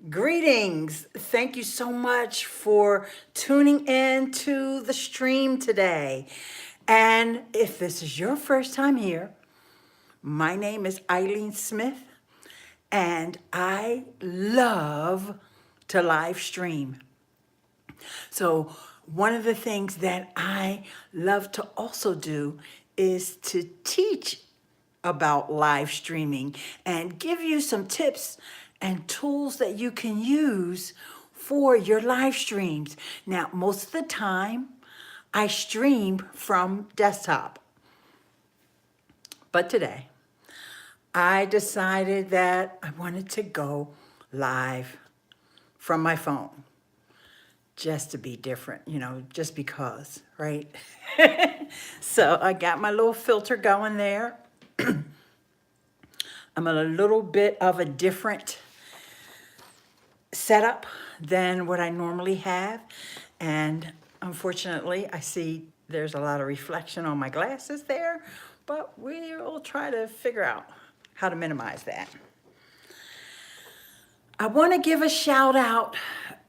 Greetings. Thank you so much for tuning in to the stream today. And if this is your first time here, my name is Ileane Smith, and I love to live stream. So one of the things that I love to also do is to teach about live streaming and give you some tips and tools that you can use for your live streams. Now, most of the time, I stream from desktop. But today, I decided that I wanted to go live from my phone just to be different, just because, right? So I got my little filter going there. I'm a little bit of a different setup than what I normally have. And unfortunately, I see there's a lot of reflection on my glasses there, but we'll try to figure out how to minimize that. I want to give a shout out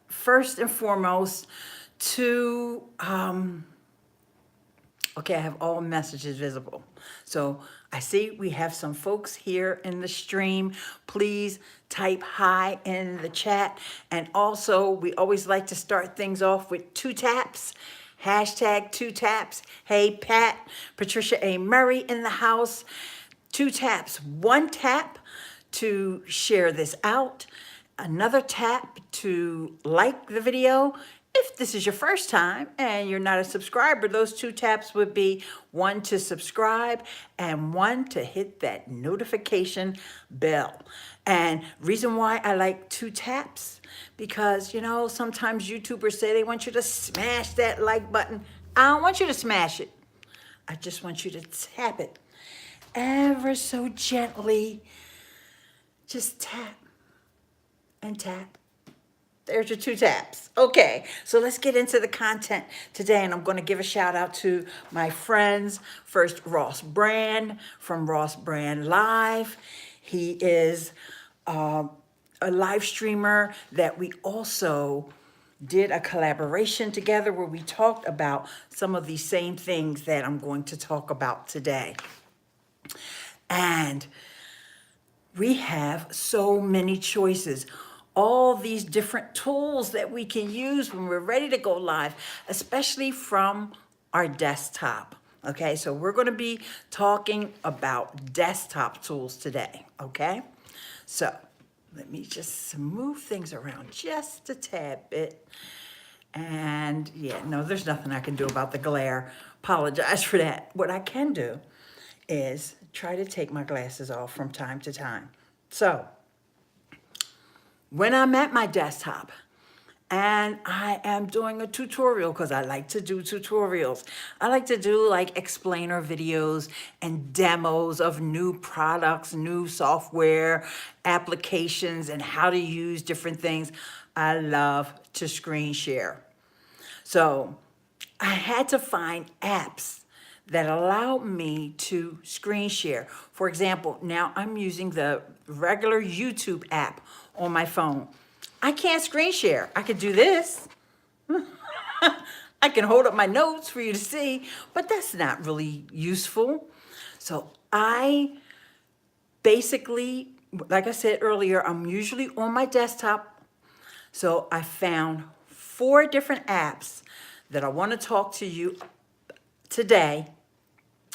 first and foremost to, okay, I have all messages visible. So I see we have some folks here in the stream. Please type hi in the chat. And also, we always like to start things off with 2 taps. Hashtag 2 taps. Hey, Pat, Patricia A. Murray in the house. 2 taps. 1 tap to share this out. Another tap to like the video. If this is your first time and you're not a subscriber, those 2 taps would be 1 to subscribe and 1 to hit that notification bell. And reason why I like 2 taps, because, sometimes YouTubers say they want you to smash that like button. I don't want you to smash it. I just want you to tap it ever so gently. Just tap and tap. There's your 2 taps. Okay, so let's get into the content today, and I'm going to give a shout out to my friends. First, Ross Brand from Ross Brand Live. He is a live streamer that we also did a collaboration together where we talked about some of these same things that I'm going to talk about today. And we have so many choices. All these different tools that we can use when we're ready to go live, especially from our desktop. Okay, so we're going to be talking about desktop tools today. Okay, so let me just move things around just a tad bit. And yeah, no, there's nothing I can do about the glare. Apologize for that. What I can do is try to take my glasses off from time to time. So when I'm at my desktop and I am doing a tutorial, because I like to do tutorials, I like to do like explainer videos and demos of new products, new software, applications, and how to use different things. I love to screen share. So I had to find apps that allow me to screen share. For example, now I'm using the regular YouTube app on my phone. I can't screen share. I could do this. I can hold up my notes for you to see, but that's not really useful. So I basically, like I said earlier, I'm usually on my desktop. So I found 4 different apps that I want to talk to you today.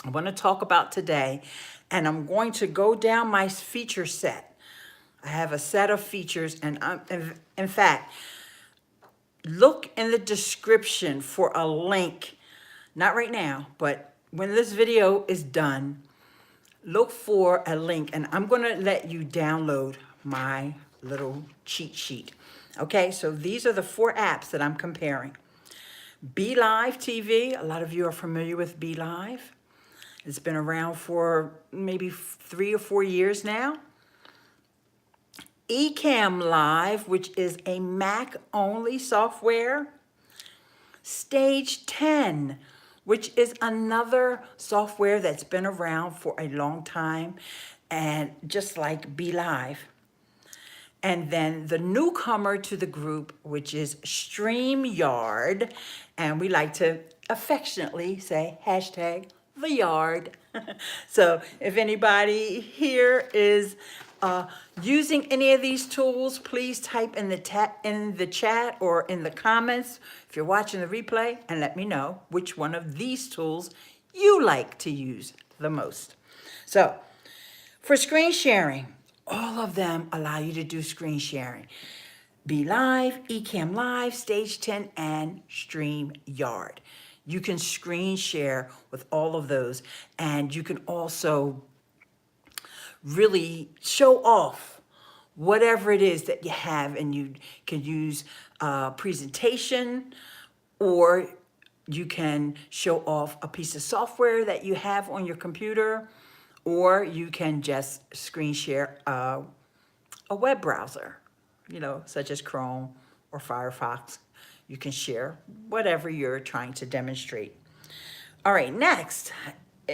I want to talk about today, and I'm going to go down my feature set. I have a set of features, and in fact, look in the description for a link, not right now, but when this video is done, look for a link, and I'm going to let you download my little cheat sheet. Okay, so these are the 4 apps that I'm comparing. BeliveTV, a lot of you are familiar with BeliveTV. It's been around for maybe 3 or 4 years now. EcammLive, which is a Mac-only software. Stage10, which is another software that's been around for a long time, and just like BeliveTV. And then the newcomer to the group, which is Streamyard. And we like to affectionately say hashtag the yard. So if anybody here is using any of these tools, please type in the chat or in the comments if you're watching the replay, and let me know which one of these tools you like to use the most. So for screen sharing, all of them allow you to do screen sharing. BeliveTV, EcammLive, Stage10, and Streamyard. You can screen share with all of those, and you can also really show off whatever it is that you have, and you can use presentation, or you can show off a piece of software that you have on your computer, or you can just screen share a web browser, such as Chrome or Firefox. You can share whatever you're trying to demonstrate. All right, next,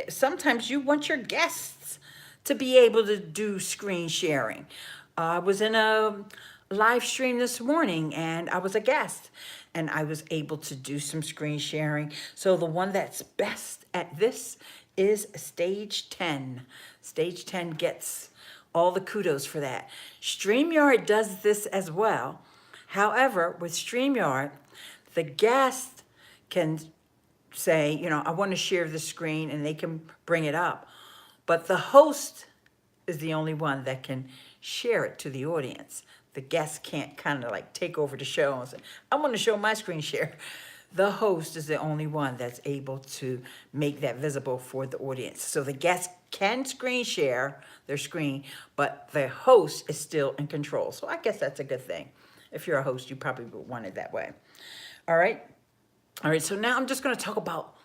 sometimes you want your guests to be able to do screen sharing. I was in a live stream this morning and I was a guest and I was able to do some screen sharing. So the one that's best at this is Stage10. Stage10 gets all the kudos for that. Streamyard does this as well. However, with Streamyard, the guest can say, I want to share the screen, and they can bring it up. But the host is the only one that can share it to the audience. The guest can't kind of like take over the show and say, I want to show my screen share. The host is the only one that's able to make that visible for the audience. So the guest can screen share their screen, but the host is still in control. So I guess that's a good thing. If you're a host, you probably would want it that way. All right. So now I'm just going to talk about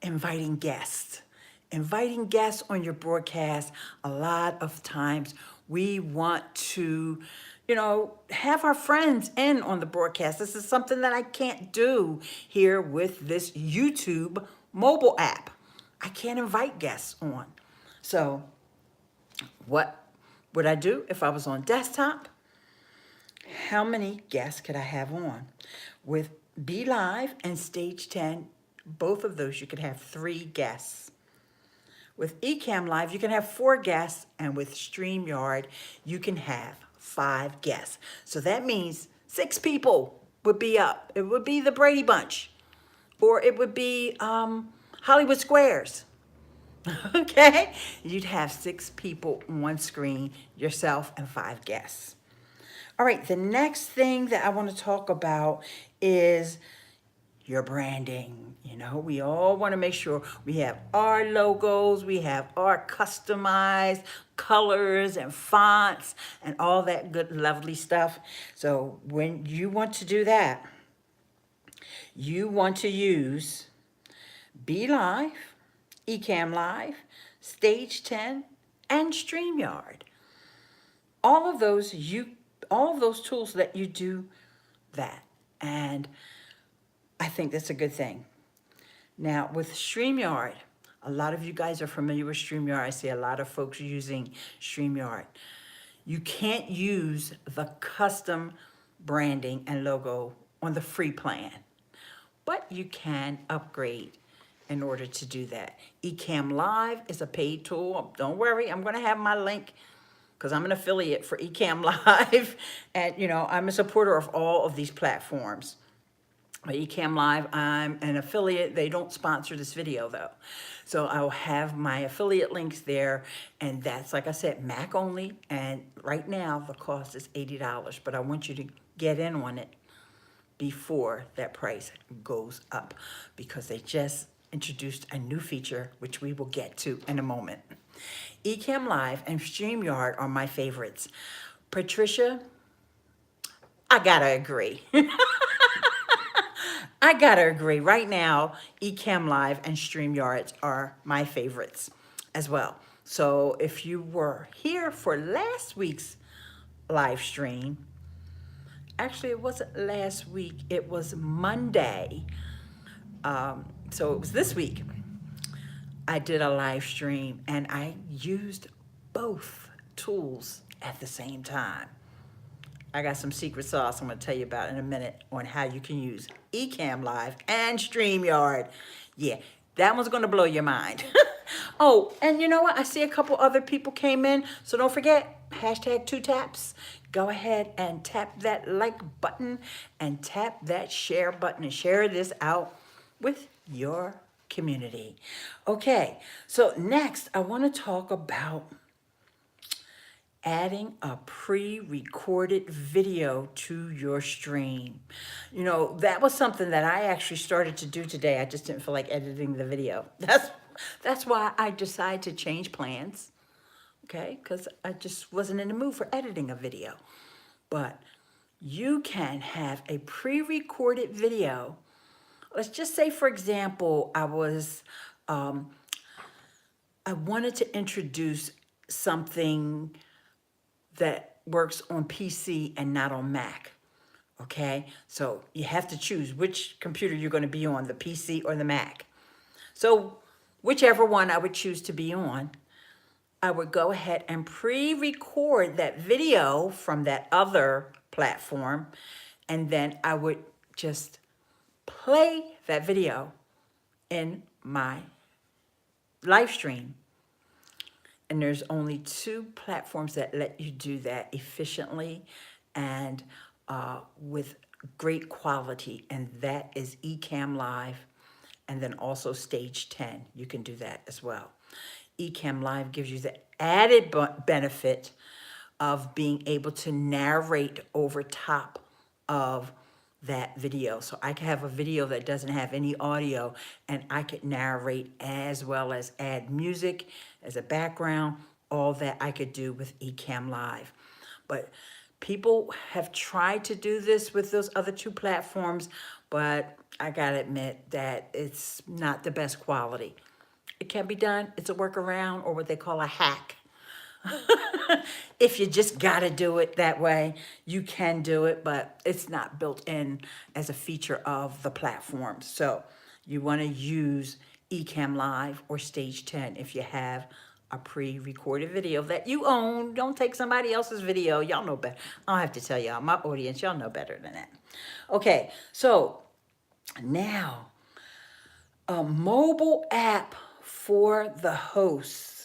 inviting guests. Inviting guests on your broadcast. A lot of times we want to have our friends in on the broadcast. This is something that I can't do here with this YouTube mobile app. I can't invite guests on. So what would I do if I was on desktop? How many guests could I have on? With BeliveTV and Stage10, both of those, you could have 3 guests. With EcammLive, you can have 4 guests, and with StreamYard, you can have 5 guests. So that means 6 people would be up. It would be the Brady Bunch, or it would be Hollywood Squares. Okay? You'd have 6 people on screen, yourself and 5 guests. All right, the next thing that I want to talk about is your branding. We all want to make sure we have our logos, we have our customized colors and fonts and all that good, lovely stuff. So when you want to do that, you want to use BeliveTV, EcammLive, Stage10, and StreamYard. All of those tools let you do that. And I think that's a good thing. Now, with StreamYard, a lot of you guys are familiar with StreamYard. I see a lot of folks using StreamYard. You can't use the custom branding and logo on the free plan, but you can upgrade in order to do that. EcammLive is a paid tool. Don't worry, I'm going to have my link because I'm an affiliate for EcammLive, and I'm a supporter of all of these platforms. EcammLive, I'm an affiliate. They don't sponsor this video though. So I'll have my affiliate links there, and that's, like I said, Mac only, and right now the cost is $80, but I want you to get in on it before that price goes up, because they just introduced a new feature, which we will get to in a moment. EcammLive and StreamYard are my favorites. Patricia, I gotta agree. I gotta agree. Right now, EcammLive and StreamYard are my favorites as well. So if you were here for last week's live stream, actually it wasn't last week, it was Monday. So it was this week. I did a live stream and I used both tools at the same time. I got some secret sauce I'm going to tell you about in a minute on how you can use EcammLive and Streamyard. Yeah, that one's going to blow your mind. Oh, and you know what? I see a couple other people came in, so don't forget, hashtag 2taps. Go ahead and tap that like button and tap that share button and share this out with your community. Okay, so next I want to talk about adding a pre-recorded video to your stream. You know, that was something that I actually started to do today. I just didn't feel like editing the video. That's why I decided to change plans, okay? Because I just wasn't in the mood for editing a video. But you can have a pre-recorded video. Let's just say, for example, I wanted to introduce something that works on PC and not on Mac, okay? So you have to choose which computer you're going to be on, the PC or the Mac. So whichever one I would choose to be on, I would go ahead and pre-record that video from that other platform, and then I would just play that video in my live stream. And there's only 2 platforms that let you do that efficiently and with great quality, and that is EcammLive and then also Stage10. You can do that as well. EcammLive gives you the added benefit of being able to narrate over top of that video. So I could have a video that doesn't have any audio, and I could narrate as well as add music as a background. All that I could do with EcammLive. But people have tried to do this with those other 2 platforms, but I gotta admit that it's not the best quality. It can be done. It's a workaround, or what they call a hack. If you just gotta do it that way, you can do it, but it's not built in as a feature of the platform. So you wanna use EcammLive or Stage10 if you have a pre-recorded video that you own. Don't take somebody else's video. Y'all know better. I don't have to tell y'all, my audience, y'all know better than that. Okay, so now a mobile app for the hosts.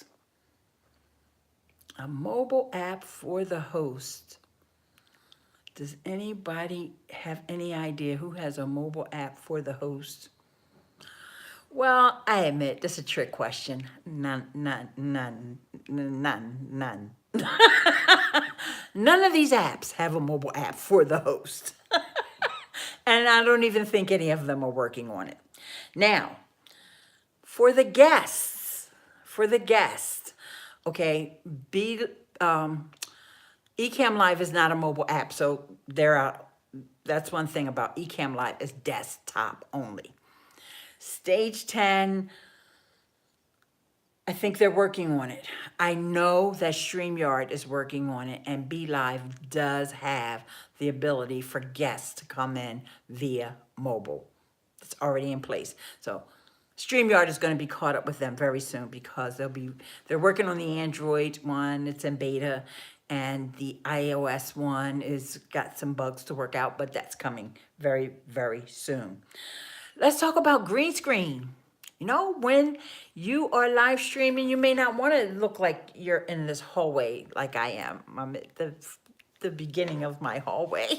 A mobile app for the host. Does anybody have any idea who has a mobile app for the host? Well, I admit this is a trick question. None. None of these apps have a mobile app for the host. And I don't even think any of them are working on it. Now, for the guests, okay, EcammLive is not a mobile app, so that's one thing about EcammLive, is desktop only. Stage10, I think they're working on it. I know that Streamyard is working on it, and BeliveTV does have the ability for guests to come in via mobile. It's already in place. So Streamyard is going to be caught up with them very soon, because they're working on the Android one. It's in beta, and the iOS one is got some bugs to work out, but that's coming very, very soon. Let's talk about green screen. You know, when you are live streaming, you may not want to look like you're in this hallway like I am. I'm at the beginning of my hallway.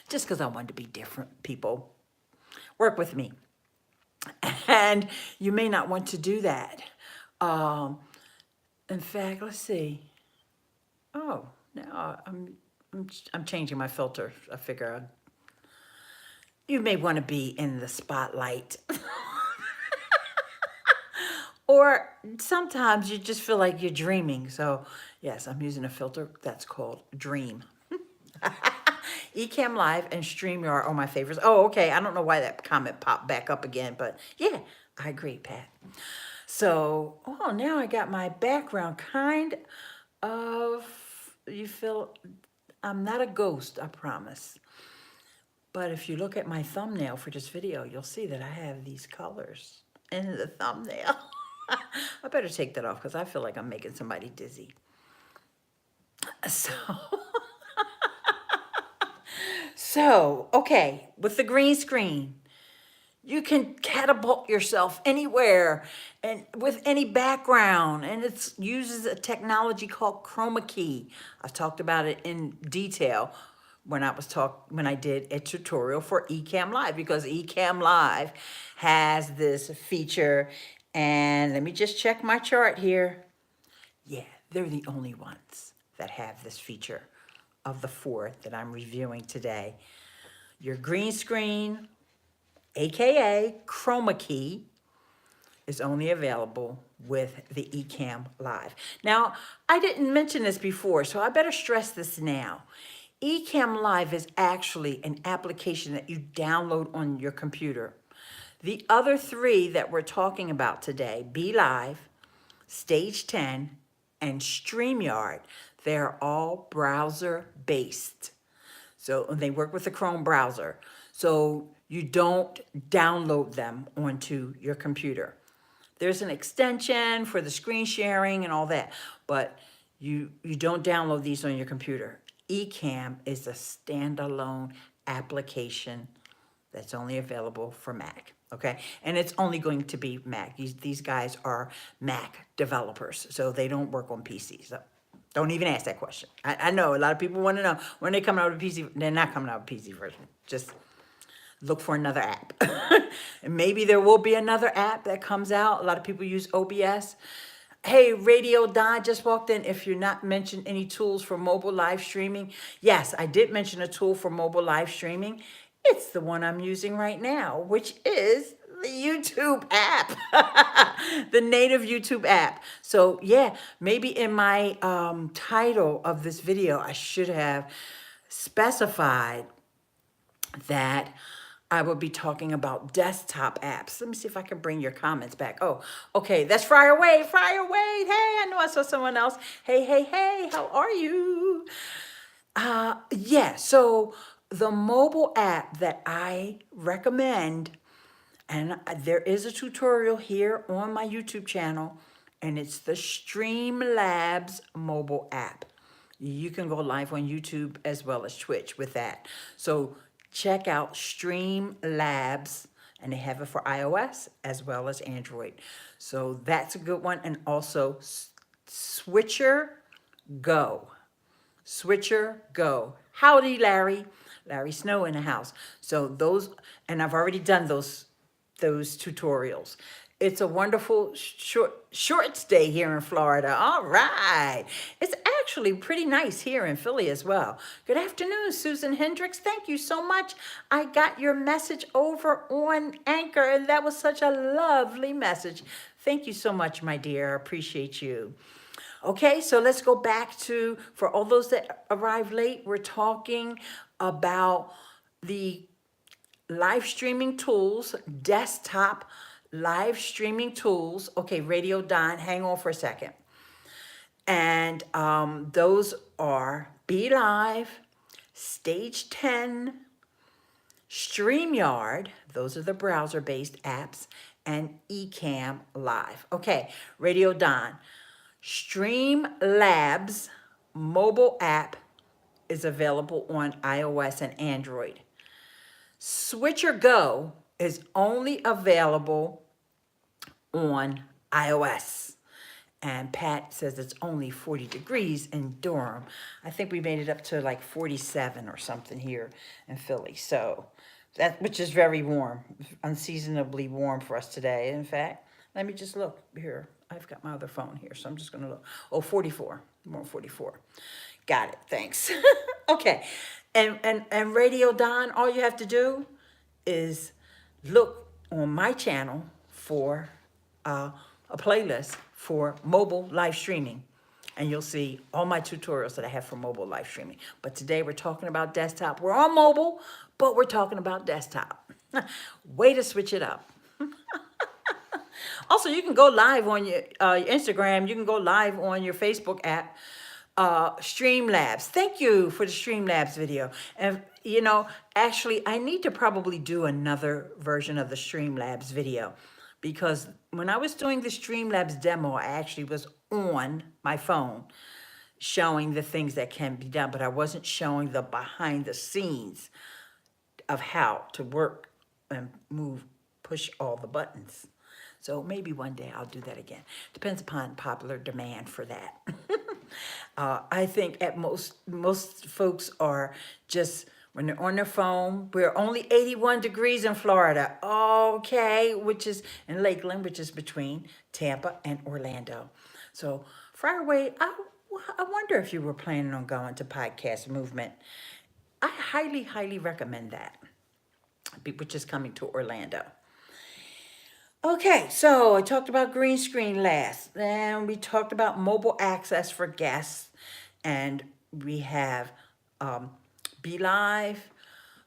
Just because I wanted to be different, people. Work with me. And you may not want to do that. In fact, let's see. Oh, now I'm changing my filter. I figure you may want to be in the spotlight. Or sometimes you just feel like you're dreaming. So yes, I'm using a filter that's called Dream. EcammLive and StreamYard are my favorites. Oh, okay. I don't know why that comment popped back up again, but yeah, I agree, Pat. So, oh, now I got my background kind of, you feel, I'm not a ghost, I promise. But if you look at my thumbnail for this video, you'll see that I have these colors in the thumbnail. I better take that off because I feel like I'm making somebody dizzy. So, So, okay, with the green screen, you can catapult yourself anywhere and with any background. And it uses a technology called chroma key. I've talked about it in detail when I did a tutorial for EcammLive, because EcammLive has this feature. And let me just check my chart here. Yeah, they're the only ones that have this feature of the 4 that I'm reviewing today. Your green screen, AKA chroma key, is only available with the EcammLive. Now, I didn't mention this before, so I better stress this now. EcammLive is actually an application that you download on your computer. The other 3 that we're talking about today, BeliveTV, Stage10, and Streamyard, they're all browser-based. So they work with the Chrome browser. So you don't download them onto your computer. There's an extension for the screen sharing and all that, but you don't download these on your computer. Ecamm is a standalone application that's only available for Mac, okay? And it's only going to be Mac. These guys are Mac developers, so they don't work on PCs. So don't even ask that question. I know a lot of people want to know when they come out with a PC. They're not coming out with a PC version. Just look for another app. And maybe there will be another app that comes out. A lot of people use OBS. Hey, Radio Don just walked in. If you're not mentioned any tools for mobile live streaming, yes, I did mention a tool for mobile live streaming. It's the one I'm using right now, which is the YouTube app, the native YouTube app. So yeah, maybe in my title of this video, I should have specified that I will be talking about desktop apps. Let me see if I can bring your comments back. Oh, okay, that's Fire Away, Fire Away. Hey, I know I saw someone else. Hey, hey, hey, how are you? Yeah, so the mobile app that I recommend, and there is a tutorial here on my YouTube channel, and it's the Streamlabs mobile app. You can go live on YouTube as well as Twitch with that. So check out Streamlabs, and they have it for iOS as well as Android. So that's a good one. And also Switcher Go. Switcher Go. Howdy, Larry. Larry Snow in the house. So those, and I've already done those tutorials. It's a wonderful short stay here in Florida. All right. It's actually pretty nice here in Philly as well. Good afternoon, Susan Hendricks. Thank you so much. I got your message over on Anchor, and that was such a lovely message. Thank you so much, my dear. I appreciate you. Okay, so let's go back to, for all those that arrived late, we're talking about the live streaming tools, desktop live streaming tools. Okay, Radio Don, hang on for a second. And those are BeliveTV, Stage10, Streamyard, those are the browser-based apps, and EcammLive. Okay, Radio Don, Streamlabs mobile app is available on iOS and Android. Switcher Go is only available on iOS. And Pat says it's only 40 degrees in Durham. I think we made it up to like 47 or something here in Philly. So that, which is very warm, unseasonably warm for us today. In fact, let me just look here. I've got my other phone here, so I'm just gonna look. Oh, 44, more 44. Got it, thanks. Okay, and Radio Don, all you have to do is look on my channel for a playlist for mobile live streaming, and you'll see all my tutorials that I have for mobile live streaming. But today we're talking about desktop. We're on mobile, but we're talking about desktop. Way to switch it up. Also, you can go live on your Instagram. You can go live on your Facebook app, Streamlabs. Thank you for the Streamlabs video. And, you know, actually, I need to probably do another version of the Streamlabs video, because when I was doing the Streamlabs demo, I actually was on my phone showing the things that can be done, but I wasn't showing the behind the scenes of how to work and push all the buttons. So maybe one day I'll do that again. Depends upon popular demand for that. I think at most folks are just, when they're on their phone, we're only 81 degrees in Florida. Okay, which is in Lakeland, which is between Tampa and Orlando. So far away, I wonder if you were planning on going to Podcast Movement. I highly, highly recommend that, which is coming to Orlando. Okay, so I talked about green screen last. Then we talked about mobile access for guests. And we have BeliveTV,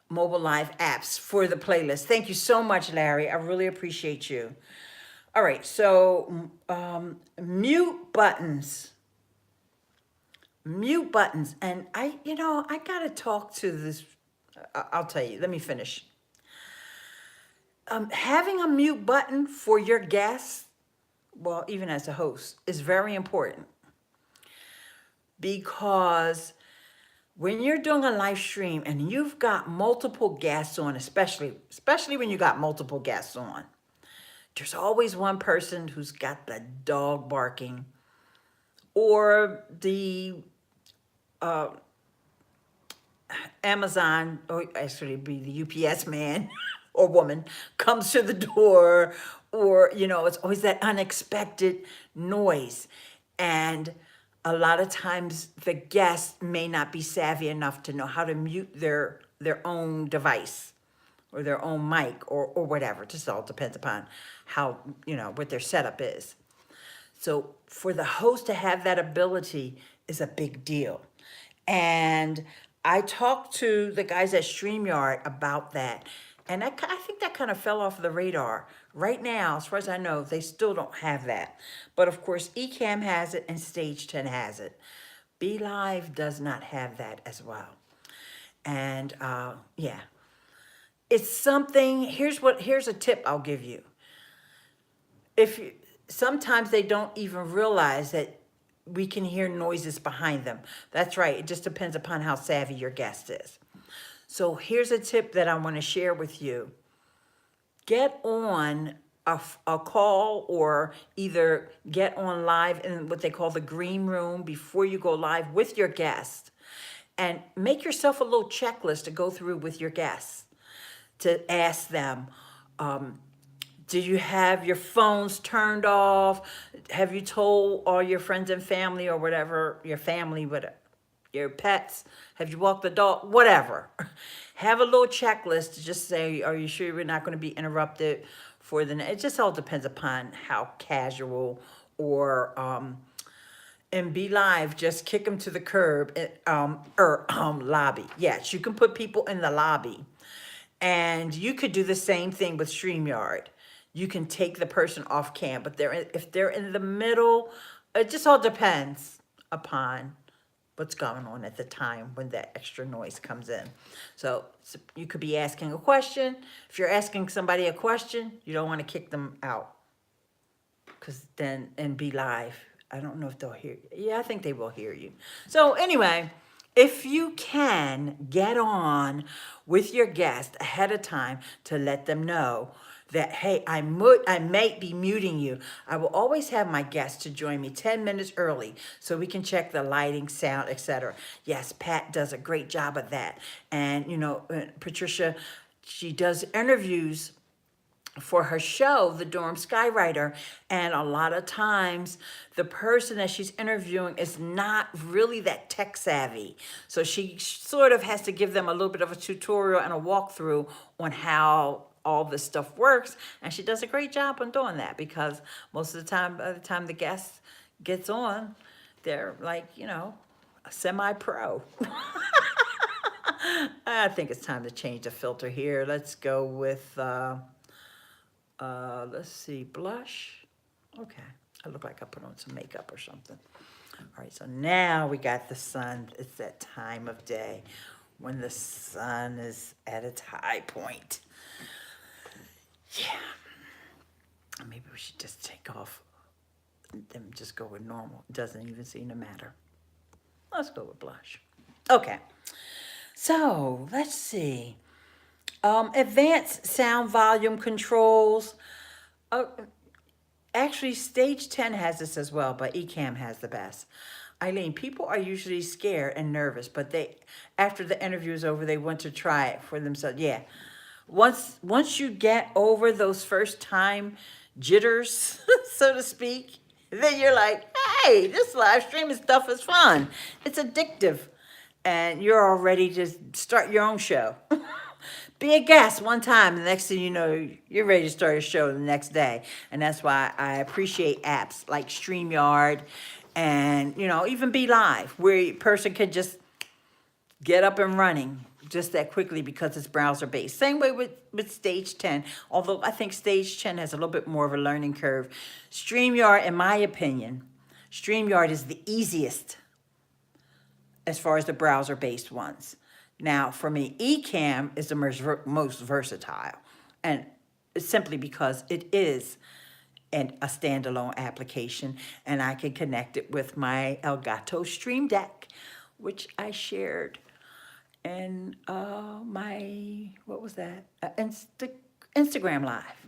mobile live apps for the playlist. Thank you so much, Larry. I really appreciate you. All right, so mute buttons. Mute buttons. And I got to talk to this. I'll tell you. Let me finish. Having a mute button for your guests, well, even as a host, is very important. Because when you're doing a live stream and you've got multiple guests on, especially when you got multiple guests on, there's always one person who's got the dog barking, or the Amazon, or actually be the UPS man or woman comes to the door, or, it's always that unexpected noise. And a lot of times the guest may not be savvy enough to know how to mute their own device or their own mic or whatever. Just all depends upon how, what their setup is. So for the host to have that ability is a big deal. And I talked to the guys at Streamyard about that. And I think that kind of fell off the radar. Right now, as far as I know, they still don't have that. But of course, Ecamm has it and Stage10 has it. BeliveTV does not have that as well. And yeah, it's something. Here's a tip I'll give you. Sometimes they don't even realize that we can hear noises behind them. That's right. It just depends upon how savvy your guest is. So here's a tip that I want to share with you. Get on a call, or either get on live in what they call the green room before you go live with your guest, and make yourself a little checklist to go through with your guests, to ask them, do you have your phones turned off? Have you told all your friends and family, or whatever, your family, whatever, your pets, have you walked the dog, whatever. Have a little checklist to just say, are you sure we're not going to be interrupted for it just all depends upon how casual, or and BeliveTV, just kick them to the curb, or lobby. Yes, you can put people in the lobby. And you could do the same thing with StreamYard. You can take the person off cam, but if they're in the middle, it just all depends upon what's going on at the time when that extra noise comes in. So you could be asking a question. If you're asking somebody a question, you don't want to kick them out, because then, and BeliveTV, I don't know if they'll hear you. Yeah, I think they will hear you. So anyway, if you can get on with your guest ahead of time to let them know that, hey, I might be muting you. I will always have my guests to join me 10 minutes early so we can check the lighting, sound, etc. Yes, Pat does a great job of that. And, Patricia, she does interviews for her show, The Dorm Skywriter, and a lot of times the person that she's interviewing is not really that tech savvy. So she sort of has to give them a little bit of a tutorial and a walkthrough on how all this stuff works, and she does a great job on doing that, because most of the time, by the time the guest gets on, they're like, a semi-pro. I think it's time to change the filter here. Let's go with let's see, blush. Okay, I look like I put on some makeup or something. All right, so now we got the sun. It's that time of day when the sun is at its high point. Yeah, maybe we should just take off and just go with normal. It doesn't even seem to matter. Let's go with blush. Okay, so let's see. Advanced sound volume controls. Uh, Actually, Stage 10 has this as well, but Ecamm has the best. Ileane, people are usually scared and nervous, but after the interview is over, they want to try it for themselves. Yeah. Once you get over those first time jitters, so to speak, then you're like, hey, this live streaming stuff is fun. It's addictive. And you're all ready to start your own show. Be a guest one time, the next thing you know, you're ready to start a show the next day. And that's why I appreciate apps like Streamyard and, even BeliveTV, where a person can just get up and running just that quickly because it's browser based. Same way with Stage 10, although I think Stage 10 has a little bit more of a learning curve. Streamyard, in my opinion, Streamyard is the easiest as far as the browser based ones. Now, for me, Ecamm is the most versatile, and it's simply because it is a standalone application, and I can connect it with my Elgato Stream Deck, which I shared in my, what was that? Instagram Live,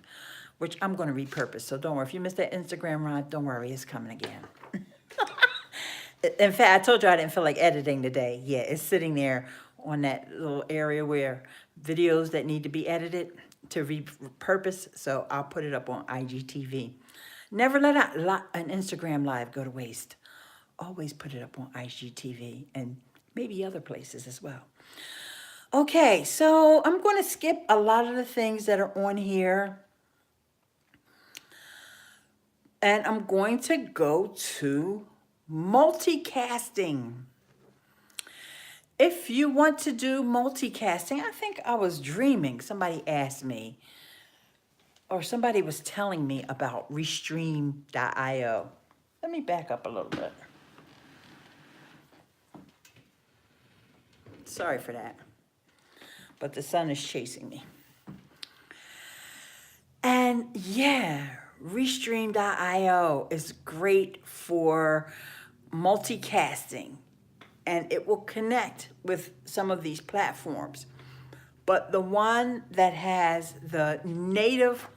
which I'm going to repurpose. So don't worry. If you missed that Instagram Live, don't worry. It's coming again. In fact, I told you I didn't feel like editing today. Yeah, it's sitting there on that little area where videos that need to be edited to repurpose. So I'll put it up on IGTV. Never let an Instagram Live go to waste. Always put it up on IGTV and maybe other places as well. Okay, so I'm going to skip a lot of the things that are on here. And I'm going to go to multicasting. If you want to do multicasting, I think I was dreaming. Somebody asked me, or somebody was telling me about Restream.io. Let me back up a little bit. Sorry for that. But the sun is chasing me. And yeah, Restream.io is great for multicasting, and it will connect with some of these platforms. But the one that has the native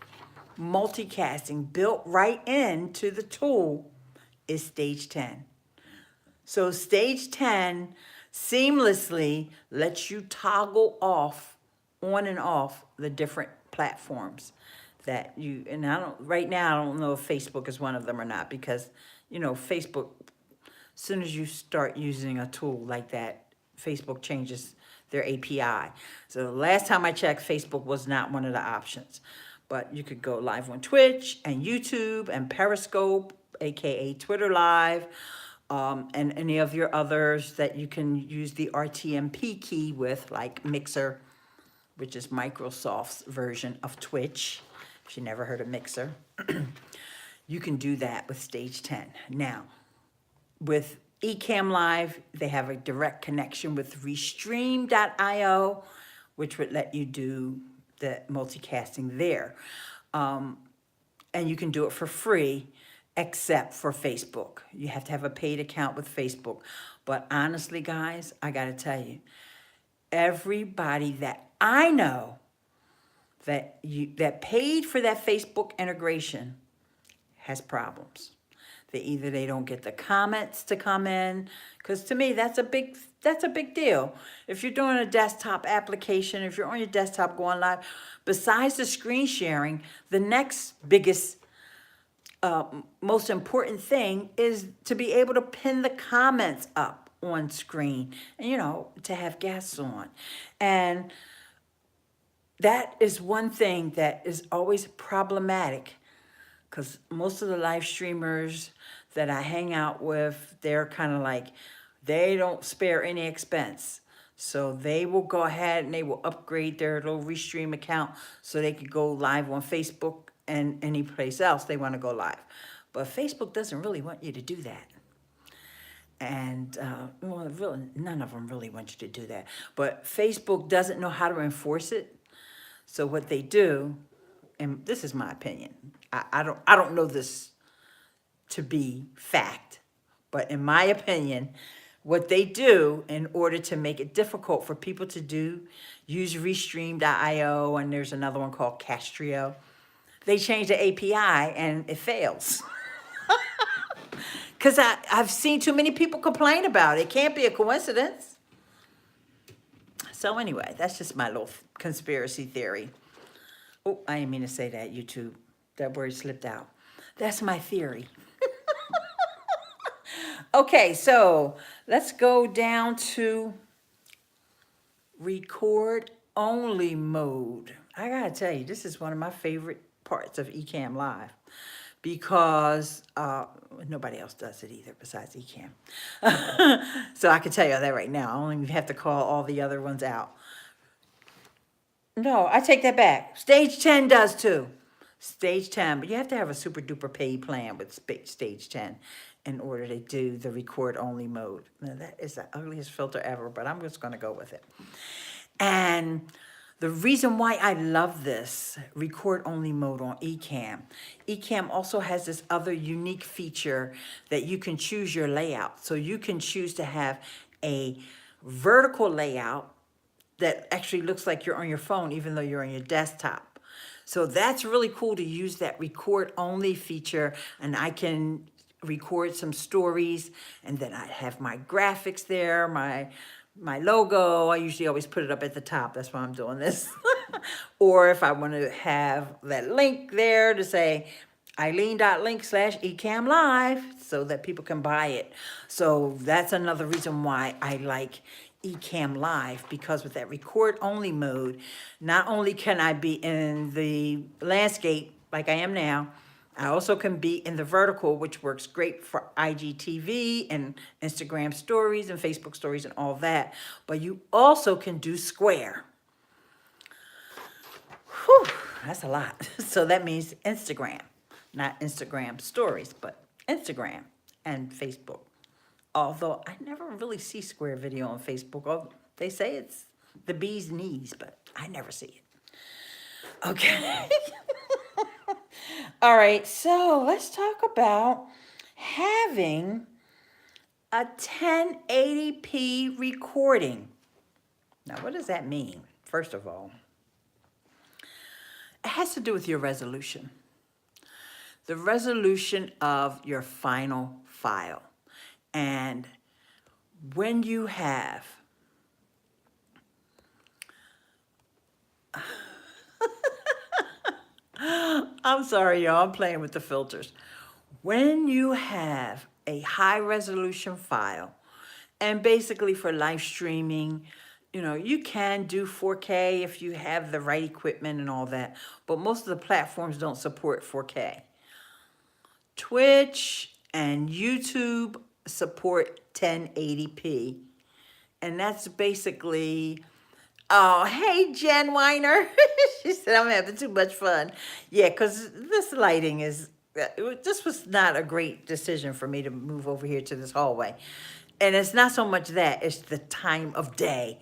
multicasting built right into the tool is Stage 10. So Stage 10 seamlessly lets you toggle on and off the different platforms that and right now I don't know if Facebook is one of them or not, because, Facebook, as soon as you start using a tool like that, Facebook changes their API. So the last time I checked, Facebook was not one of the options. But you could go live on Twitch and YouTube and Periscope, aka Twitter Live, and any of your others that you can use the RTMP key with, like Mixer, which is Microsoft's version of Twitch. If you never heard of Mixer, you can do that with Stage 10. Now, with EcammLive, they have a direct connection with Restream.io, which would let you do the multicasting there. And you can do it for free, except for Facebook. You have to have a paid account with Facebook. But honestly, guys, I got to tell you, everybody that I know that paid for that Facebook integration has problems. They don't get the comments to come in, because to me that's a big deal. If you're doing a desktop application, if you're on your desktop going live, besides the screen sharing, the next biggest most important thing is to be able to pin the comments up on screen and to have guests on. And that is one thing that is always problematic, because most of the live streamers that I hang out with, they're kind of like, they don't spare any expense. So they will go ahead and they will upgrade their little Restream account so they could go live on Facebook and any place else they want to go live. But Facebook doesn't really want you to do that. And really, none of them really want you to do that. But Facebook doesn't know how to enforce it. So what they do, and this is my opinion, I don't know this to be fact, but in my opinion, what they do in order to make it difficult for people to use Restream.io, and there's another one called Castrio. They change the API and it fails. Because I've seen too many people complain about it. It can't be a coincidence. So anyway, that's just my little conspiracy theory. Oh, I didn't mean to say that, YouTube. That word slipped out. That's my theory. Okay, so let's go down to record only mode. I gotta tell you, this is one of my favorite parts of EcammLive because nobody else does it either besides Ecamm. So I can tell you that right now. I don't even have to call all the other ones out. No, I take that back. Stage 10 does too. Stage 10, but you have to have a super duper paid plan with Stage 10 in order to do the record only mode. Now, that is the ugliest filter ever, but I'm just gonna go with it. And the reason why I love this record only mode on Ecamm also has this other unique feature that you can choose your layout. So you can choose to have a vertical layout that actually looks like you're on your phone, even though you're on your desktop. So that's really cool to use that record only feature, and I can record some stories, and then I have my graphics there, my logo. I usually always put it up at the top. That's why I'm doing this. Or if I want to have that link there to say Ileane.link/EcammLive so that people can buy it. So that's another reason why I like EcammLive, because with that record only mode, not only can I be in the landscape like I am now, I also can be in the vertical, which works great for IGTV and Instagram stories and Facebook stories and all that. But you also can do square. Whew, that's a lot. So that means Instagram, not Instagram stories, but Instagram and Facebook. Although I never really see square video on Facebook. They say it's the bee's knees, but I never see it. Okay. All right, so let's talk about having a 1080p recording. Now, what does that mean? First of all, it has to do with your resolution. The resolution of your final file. And when you have I'm sorry, y'all, I'm playing with the filters. When you have a high resolution file, and basically for live streaming, you can do 4K if you have the right equipment and all that, but most of the platforms don't support 4K. Twitch and YouTube support 1080p, and that's basically, oh, hey, Jen Weiner. She said, I'm having too much fun. Yeah, because this lighting this was not a great decision for me to move over here to this hallway. And it's not so much that, it's the time of day.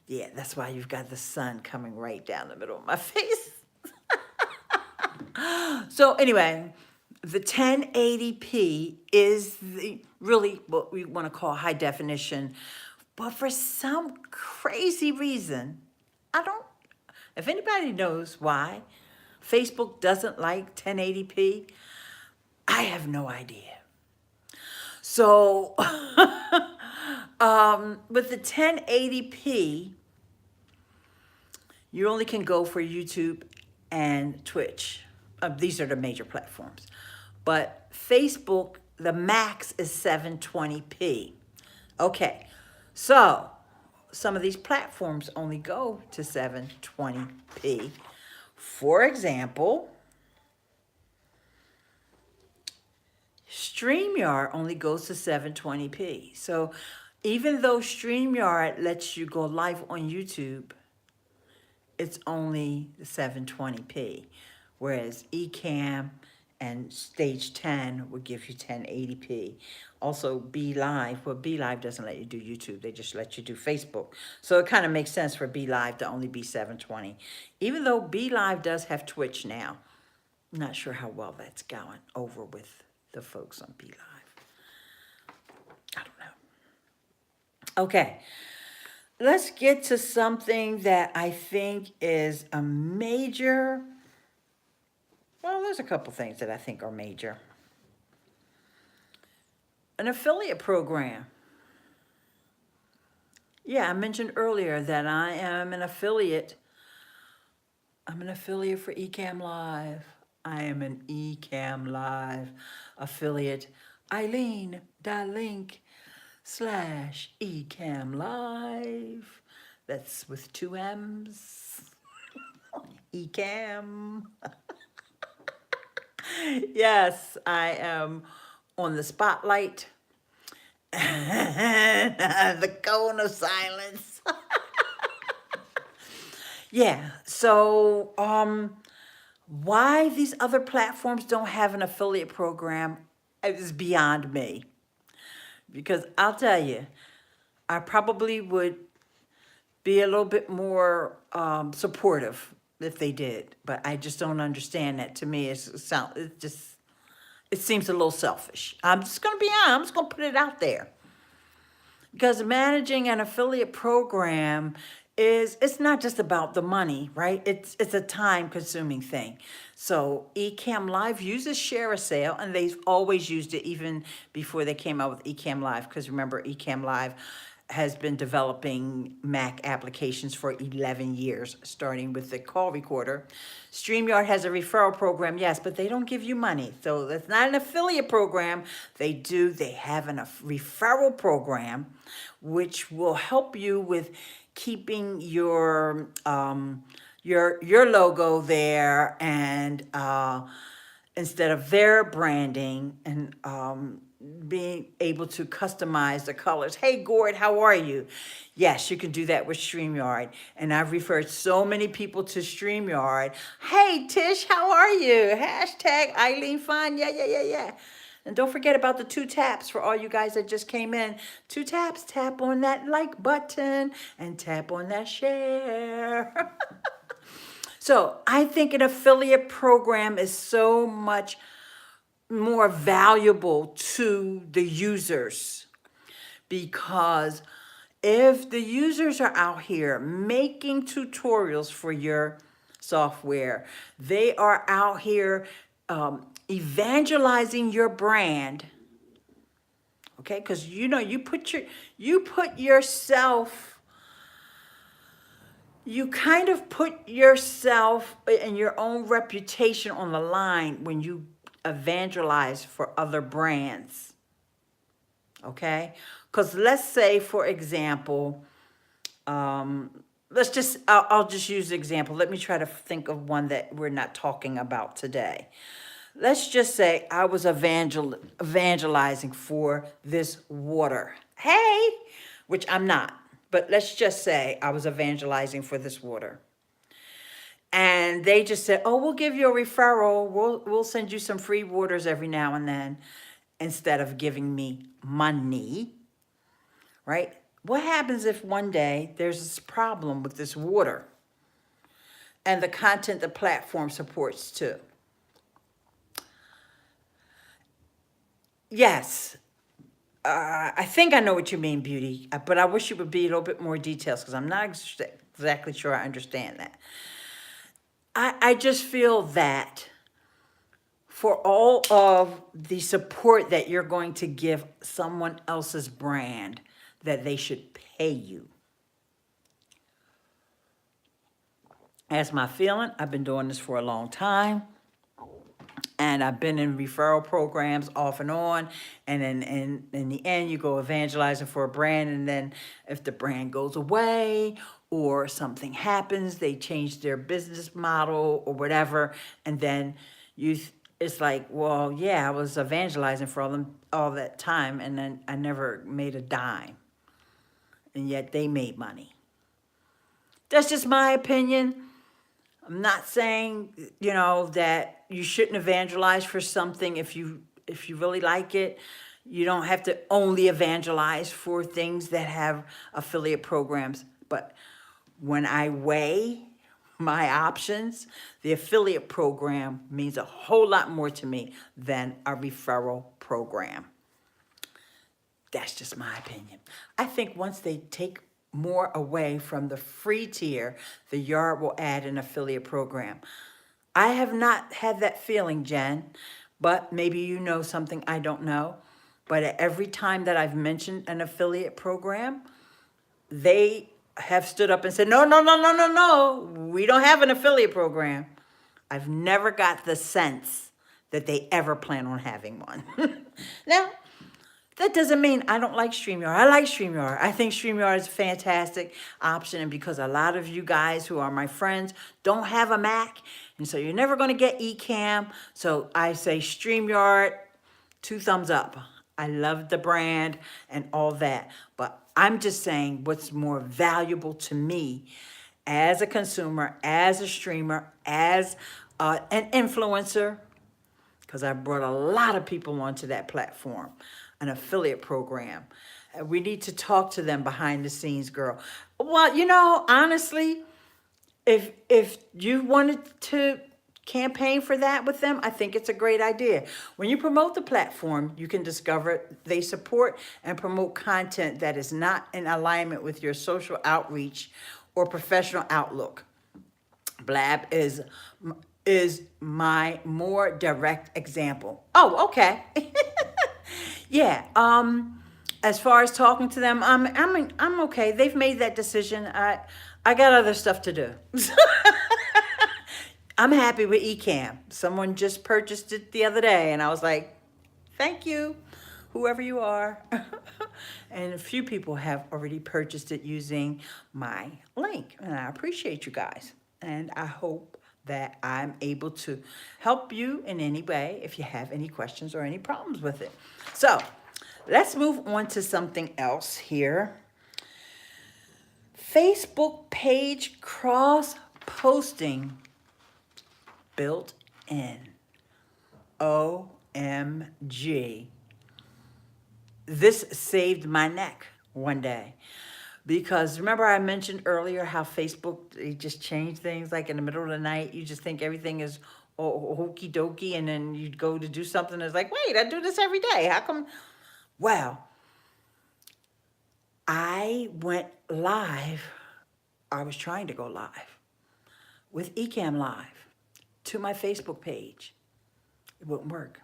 Yeah, that's why you've got the sun coming right down the middle of my face. So anyway, the 1080p is really what we want to call high definition. But for some crazy reason, if anybody knows why Facebook doesn't like 1080p, I have no idea. So with the 1080p, you only can go for YouTube and Twitch. These are the major platforms. But Facebook, the max is 720p. Okay, so some of these platforms only go to 720p. For example, Streamyard only goes to 720p. So even though Streamyard lets you go live on YouTube, it's only 720p. Whereas Ecamm and Stage 10 would give you 1080p. Also, BeliveTV, well, BeliveTV doesn't let you do YouTube. They just let you do Facebook. So it kind of makes sense for BeliveTV to only be 720. Even though BeliveTV does have Twitch now. I'm not sure how well that's going over with the folks on BeliveTV. I don't know. Okay, let's get to something that I think is a major, well, there's a couple things that I think are major. An affiliate program. Yeah, I mentioned earlier that I am an affiliate. I'm an affiliate for EcammLive. I am an EcammLive affiliate. Ileane.link/EcammLive. That's with 2 M's. Ecamm. Yes, I am on the spotlight. The cone of silence. Yeah, so why these other platforms don't have an affiliate program is beyond me. Because I'll tell you, I probably would be a little bit more supportive if they did, but I just don't understand that. To me, it seems a little selfish. I'm just gonna be honest. I'm just gonna put it out there. Because managing an affiliate program it's not just about the money, right? It's a time consuming thing. So EcammLive uses Share a Sale, and they've always used it even before they came out with EcammLive. Because remember, EcammLive has been developing Mac applications for 11 years, starting with the call recorder. Streamyard has a referral program, yes, but they don't give you money. So that's not an affiliate program. They have a referral program, which will help you with keeping your logo there, and instead of their branding, and being able to customize the colors. Hey, Gord, how are you? Yes, you can do that with StreamYard. And I've referred so many people to StreamYard. Hey, Tish, how are you? Hashtag Ileane Fun. Yeah. And don't forget about the 2 taps for all you guys that just came in. 2 taps, tap on that like button and tap on that share. So I think an affiliate program is so much more valuable to the users, because if the users are out here making tutorials for your software, they are out here evangelizing your brand. Okay, because you put yourself, you kind of put yourself and your own reputation on the line when you evangelize for other brands. Okay, because let's say, for example, I'll just use the example. Let me try to think of one that we're not talking about today. Let's just say I was evangelizing for this water. Hey, which I'm not, but let's just say I was evangelizing for this water. And they just said, oh, we'll give you a referral. We'll send you some free waters every now and then, instead of giving me money, right? What happens if one day there's this problem with this water and the content the platform supports too? Yes, I think I know what you mean, Beauty, but I wish it would be a little bit more details, because I'm not exactly sure I understand that. I just feel that for all of the support that you're going to give someone else's brand, that they should pay you. That's my feeling. I've been doing this for a long time. And I've been in referral programs off and on. And then in the end, you go evangelizing for a brand. And then if the brand goes away or something happens, they change their business model or whatever. And then it's like, well, yeah, I was evangelizing for them all that time, and then I never made a dime. And yet they made money. That's just my opinion. I'm not saying, that you shouldn't evangelize for something if you really like it. You don't have to only evangelize for things that have affiliate programs. But when I weigh my options, the affiliate program means a whole lot more to me than a referral program. That's just my opinion. I think once they take more away from the free tier, the Yard will add an affiliate program. I have not had that feeling, Jen, but maybe you know something I don't know. But every time that I've mentioned an affiliate program, they have stood up and said, no, no, no, no, no, no, we don't have an affiliate program. I've never got the sense that they ever plan on having one. Now, that doesn't mean I don't like StreamYard. I like StreamYard. I think StreamYard is a fantastic option. And because a lot of you guys who are my friends don't have a Mac, and so you're never going to get Ecamm. So I say StreamYard, 2 thumbs up. I love the brand and all that. But I'm just saying what's more valuable to me as a consumer, as a streamer, as an influencer, because I brought a lot of people onto that platform, an affiliate program. We need to talk to them behind the scenes, girl. Well, you know, honestly, if you wanted to campaign for that with them, I think it's a great idea. When you promote the platform, you can discover they support and promote content that is not in alignment with your social outreach or professional outlook. Blab is my more direct example. Oh, okay. Yeah. As far as talking to them, I'm okay. They've made that decision. I got other stuff to do. I'm happy with Ecamm. Someone just purchased it the other day, and I was like, thank you, whoever you are. And a few people have already purchased it using my link, and I appreciate you guys. And I hope that I'm able to help you in any way if you have any questions or any problems with it. So let's move on to something else here. Facebook page cross-posting built in. OMG. This saved my neck one day. Because remember I mentioned earlier how Facebook, they just change things like in the middle of the night. You just think everything is hokey dokey, and then you'd go to do something. It's like, wait, I do this every day. How come? Well, I went live. I was trying to go live with EcammLive to my Facebook page. It wouldn't work.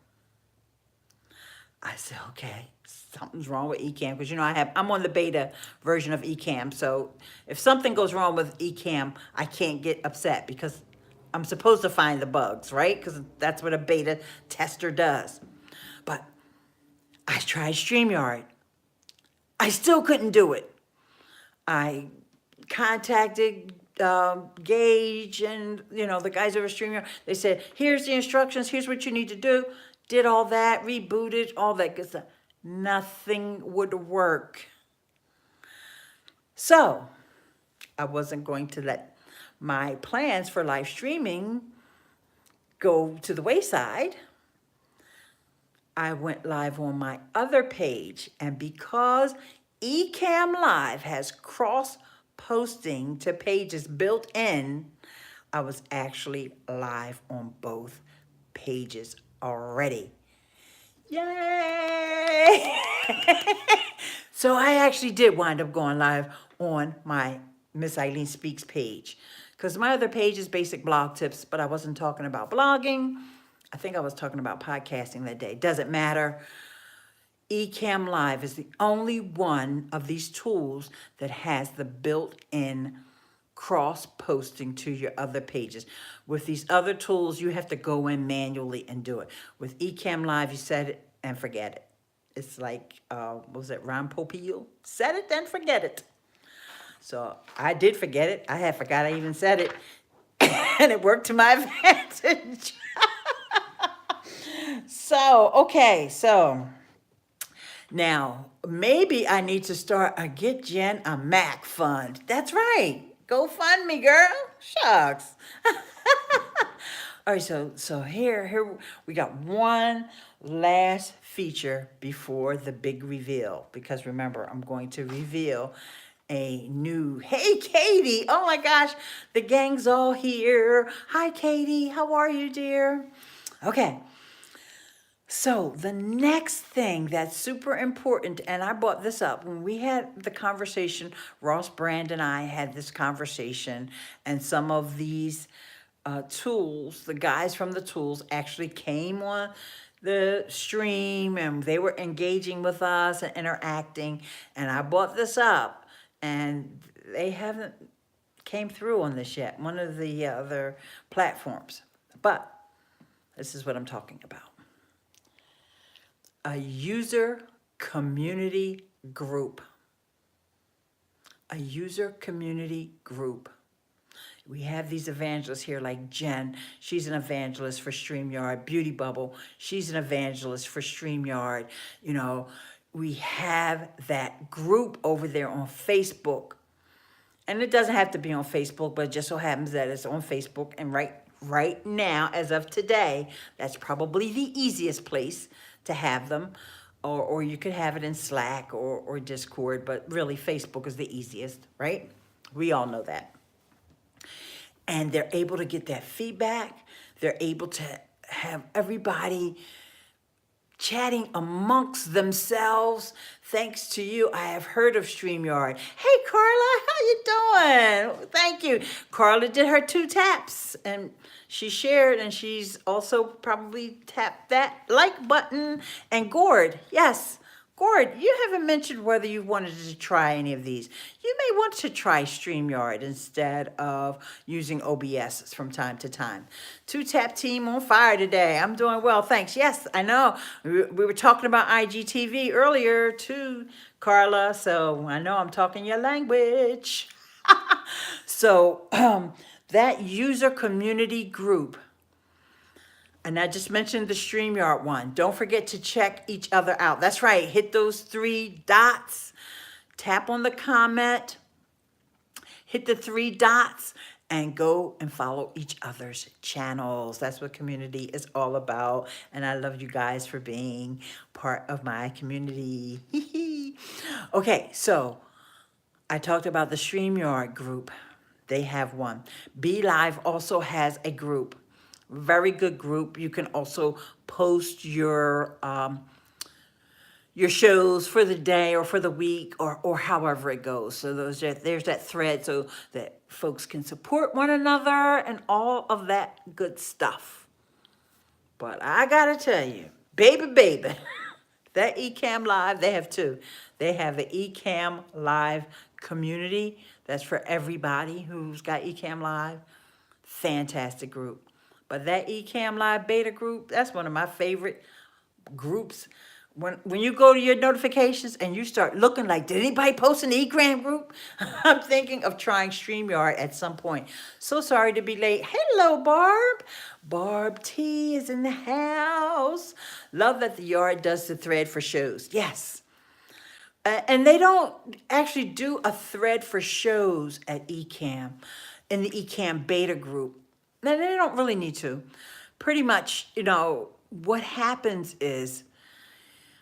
I said, okay, something's wrong with Ecamm, because you know I'm on the beta version of Ecamm. So if something goes wrong with Ecamm, I can't get upset because I'm supposed to find the bugs, right? Because that's what a beta tester does. But I tried StreamYard. I still couldn't do it. I contacted Gage and the guys over StreamYard. They said, here's the instructions, here's what you need to do. Did all that, rebooted, all that good stuff. Nothing would work. So I wasn't going to let my plans for live streaming go to the wayside. I went live on my other page, and because EcammLive has cross-posting to pages built in, I was actually live on both pages already. Yay! So I actually did wind up going live on my Miss Ileane Speaks page, because my other page is basic blog tips, but I wasn't talking about blogging. I think I was talking about podcasting that day. Doesn't matter. EcammLive is the only one of these tools that has the built-in cross-posting to your other pages. With these other tools, you have to go in manually and do it. With EcammLive, you set it and forget it. It's like, what was it, Ron Popeil? Set it, then forget it. So I did forget it. I had forgot I even said it. And it worked to my advantage. So, okay, so now maybe I need to start a Get Jen a Mac fund. That's right. Go fund me, girl. Shucks. All right, so here we got one last feature before the big reveal, because remember, I'm going to reveal a new, hey, Katie. Oh my gosh, the gang's all here. Hi, Katie. How are you, dear? Okay. So the next thing that's super important, and I brought this up when we had the conversation, Ross Brand and I had this conversation, and some of these tools, the guys from the tools actually came on the stream and they were engaging with us and interacting. And I brought this up and they haven't came through on this yet, one of the other platforms. But this is what I'm talking about. A user community group. A user community group. We have these evangelists here like Jen. She's an evangelist for Streamyard. Beauty Bubble. She's an evangelist for Streamyard. You know, we have that group over there on Facebook. And it doesn't have to be on Facebook, but it just so happens that it's on Facebook. And right now, as of today, that's probably the easiest place to have them. Or you could have it in Slack or Discord, but really Facebook is the easiest, right? We all know that. And they're able to get that feedback. They're able to have everybody chatting amongst themselves. Thanks to you, I have heard of StreamYard. Hey, Carla, how you doing? Thank you. Carla did her 2 taps, and she shared, and she's also probably tapped that like button. And Gord, yes, Gord, you haven't mentioned whether you wanted to try any of these. You may want to try StreamYard instead of using OBS from time to time. 2-tap team on fire today. I'm doing well, thanks. Yes, I know. We were talking about IGTV earlier too, Carla, so I know I'm talking your language. So that user community group, and I just mentioned the StreamYard one. Don't forget to check each other out. That's right. Hit those 3 dots. Tap on the comment. Hit the 3 dots. And go and follow each other's channels. That's what community is all about. And I love you guys for being part of my community. Okay, so I talked about the StreamYard group. They have one. BeliveTV also has a group. Very good group. You can also post your shows for the day or for the week or however it goes. So there's that thread so that folks can support one another and all of that good stuff. But I gotta tell you, baby, that EcammLive, they have 2. They have the EcammLive community. That's for everybody who's got EcammLive. Fantastic group. But that EcammLive beta group, that's one of my favorite groups. When you go to your notifications and you start looking like, did anybody post an Ecamm group? I'm thinking of trying StreamYard at some point. So sorry to be late. Hello, Barb. Barb T is in the house. Love that the yard does the thread for shows. Yes. And they don't actually do a thread for shows at Ecamm, in the Ecamm beta group. Now, they don't really need to. Pretty much, you know, what happens is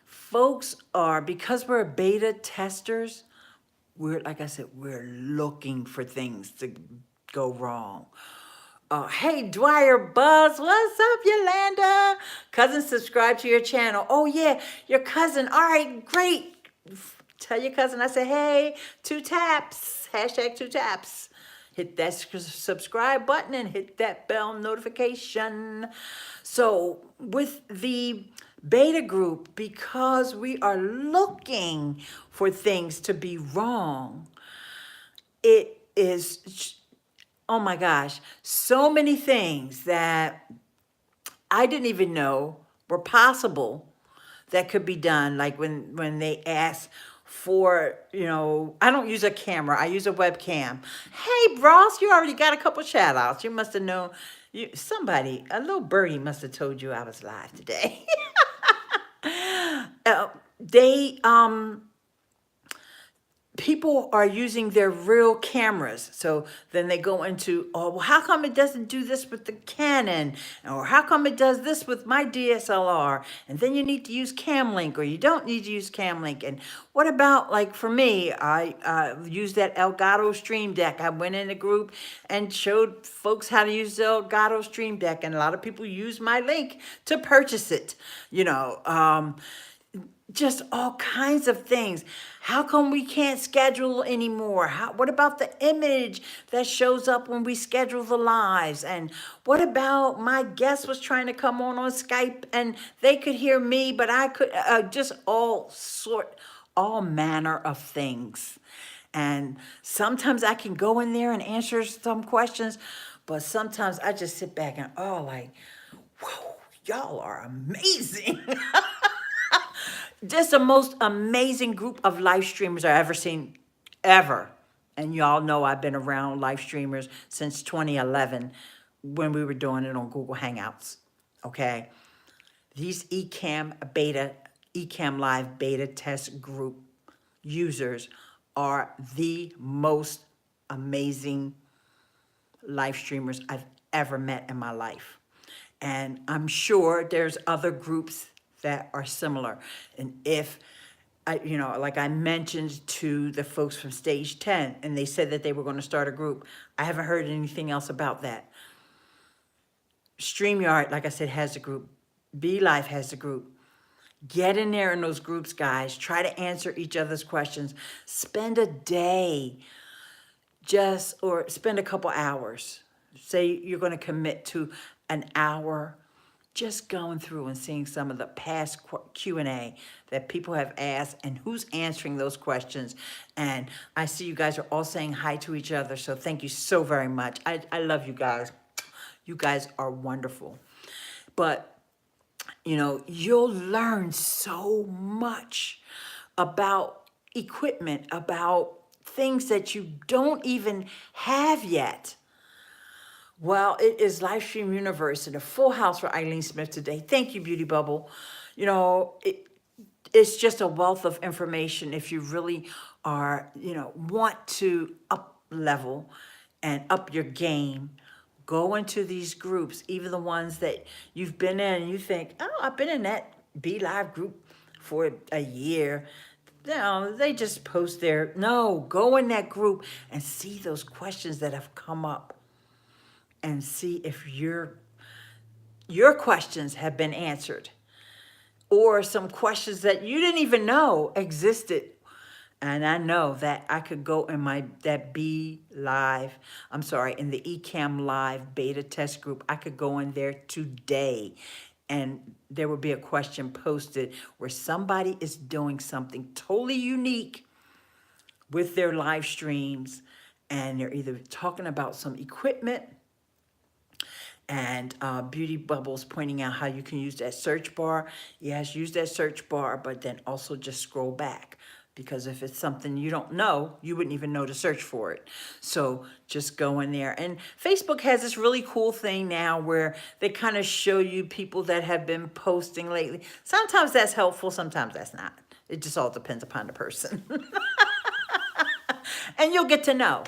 folks are, because we're beta testers, like I said, we're looking for things to go wrong. Hey, Dwyer Buzz, what's up, Yolanda? Cousin, subscribe to your channel. Oh, yeah, your cousin. All right, great. Tell your cousin I said, hey, 2 taps, hashtag 2 taps. Hit that subscribe button and hit that bell notification. So with the beta group, because we are looking for things to be wrong, it is, oh my gosh, so many things that I didn't even know were possible that could be done. Like when they ask for, you know, I don't use a camera, I use a webcam. Hey, Ross, you already got a couple shout outs. You must have known, somebody, a little birdie must have told you I was live today. people are using their real cameras. So then they go into, oh, well, how come it doesn't do this with the Canon? Or how come it does this with my DSLR? And then you need to use CamLink, or you don't need to use CamLink. And what about, like for me, I used that Elgato Stream Deck. I went in a group and showed folks how to use the Elgato Stream Deck. And a lot of people use my link to purchase it, you know. Just all kinds of things. How come we can't schedule anymore? What about the image that shows up when we schedule the lives? And what about my guest was trying to come on Skype and they could hear me, but I could, just all manner of things. And sometimes I can go in there and answer some questions, but sometimes I just sit back and, oh, like, whoa, y'all are amazing. Just the most amazing group of live streamers I've ever seen, ever. And y'all know I've been around live streamers since 2011 when we were doing it on Google Hangouts, okay? These EcammLive beta test group users are the most amazing live streamers I've ever met in my life. And I'm sure there's other groups that are similar. And if, you know, like I mentioned to the folks from Stage10, and they said that they were going to start a group. I haven't heard anything else about that. Streamyard, like I said, has a group. BeliveTV has a group. Get in there in those groups, guys. Try to answer each other's questions. Spend a day, or spend a couple hours. Say you're going to commit to an hour, just going through and seeing some of the past Q&A that people have asked and who's answering those questions. And I see you guys are all saying hi to each other. So thank you so very much. I love you guys. You guys are wonderful. But, you know, you'll learn so much about equipment, about things that you don't even have yet. Well, it is Livestream Universe in a full house for Ileane Smith today. Thank you, Beauty Bubble. You know, it's just a wealth of information if you really are, you know, want to up level and up your game. Go into these groups, even the ones that you've been in and you think, oh, I've been in that BeliveTV group for a year. You know, they just post there. No, go in that group and see those questions that have come up. And see if your questions have been answered, or some questions that you didn't even know existed. And I know that I could go in in the EcammLive beta test group. I could go in there today and there would be a question posted where somebody is doing something totally unique with their live streams, and they're either talking about some equipment. And Beauty Bubbles pointing out how you can use that search bar. Yes, use that search bar, but then also just scroll back. Because if it's something you don't know, you wouldn't even know to search for it. So just go in there. And Facebook has this really cool thing now where they kind of show you people that have been posting lately. Sometimes that's helpful, sometimes that's not. It just all depends upon the person. And you'll get to know.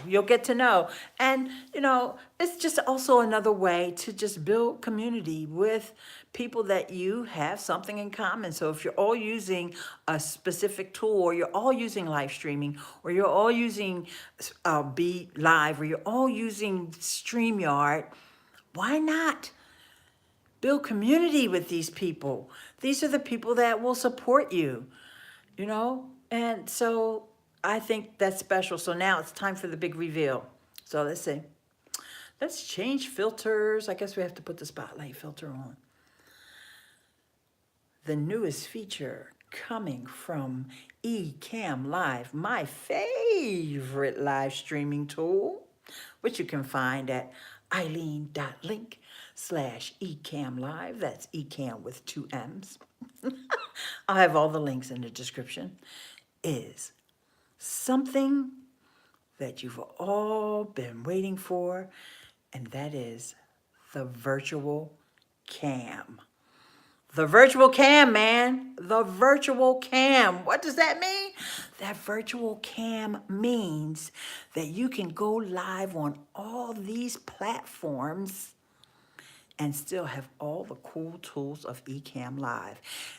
And, you know, it's just also another way to just build community with people that you have something in common. So if you're all using a specific tool, or you're all using live streaming, or you're all using BeliveTV, or you're all using Streamyard, why not build community with these people? These are the people that will support you, you know? And so I think that's special. So now it's time for the big reveal. So let's see. Let's change filters. I guess we have to put the spotlight filter on. The newest feature coming from EcammLive, my favorite live streaming tool, which you can find at Ileane.link/EcammLive. That's Ecamm with 2 M's. I'll have all the links in the description. Is something that you've all been waiting for, and that is the virtual cam. The virtual cam, man. The virtual cam. What does that mean? That virtual cam means that you can go live on all these platforms and still have all the cool tools of EcammLive.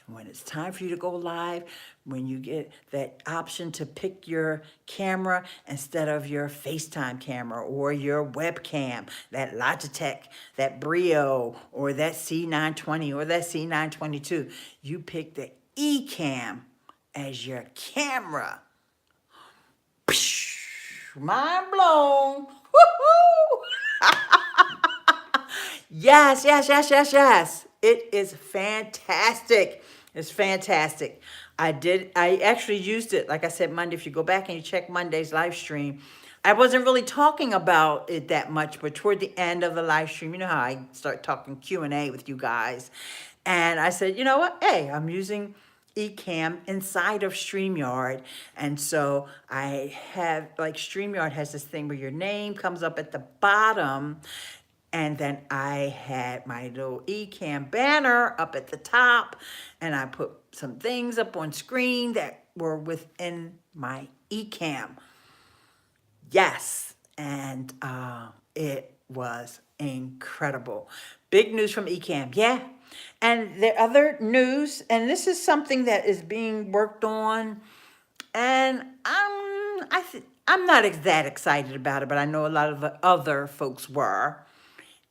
When it's time for you to go live, when you get that option to pick your camera instead of your FaceTime camera or your webcam, that Logitech, that Brio, or that C920 or that C922, you pick the Ecamm as your camera. Mind blown. Woohoo! Yes, yes, yes, yes, yes. It is fantastic. It's fantastic. I actually used it, like I said, Monday. If you go back and you check Monday's live stream, I wasn't really talking about it that much, but toward the end of the live stream, you know how I start talking Q&A with you guys. And I said, you know what? Hey, I'm using Ecamm inside of Streamyard. And so I have, like, Streamyard has this thing where your name comes up at the bottom. And then I had my little Ecamm banner up at the top, and I put some things up on screen that were within my Ecamm. Yes, and it was incredible. Big news from Ecamm, yeah. And the other news, and this is something that is being worked on, and I'm not that excited about it, but I know a lot of the other folks were.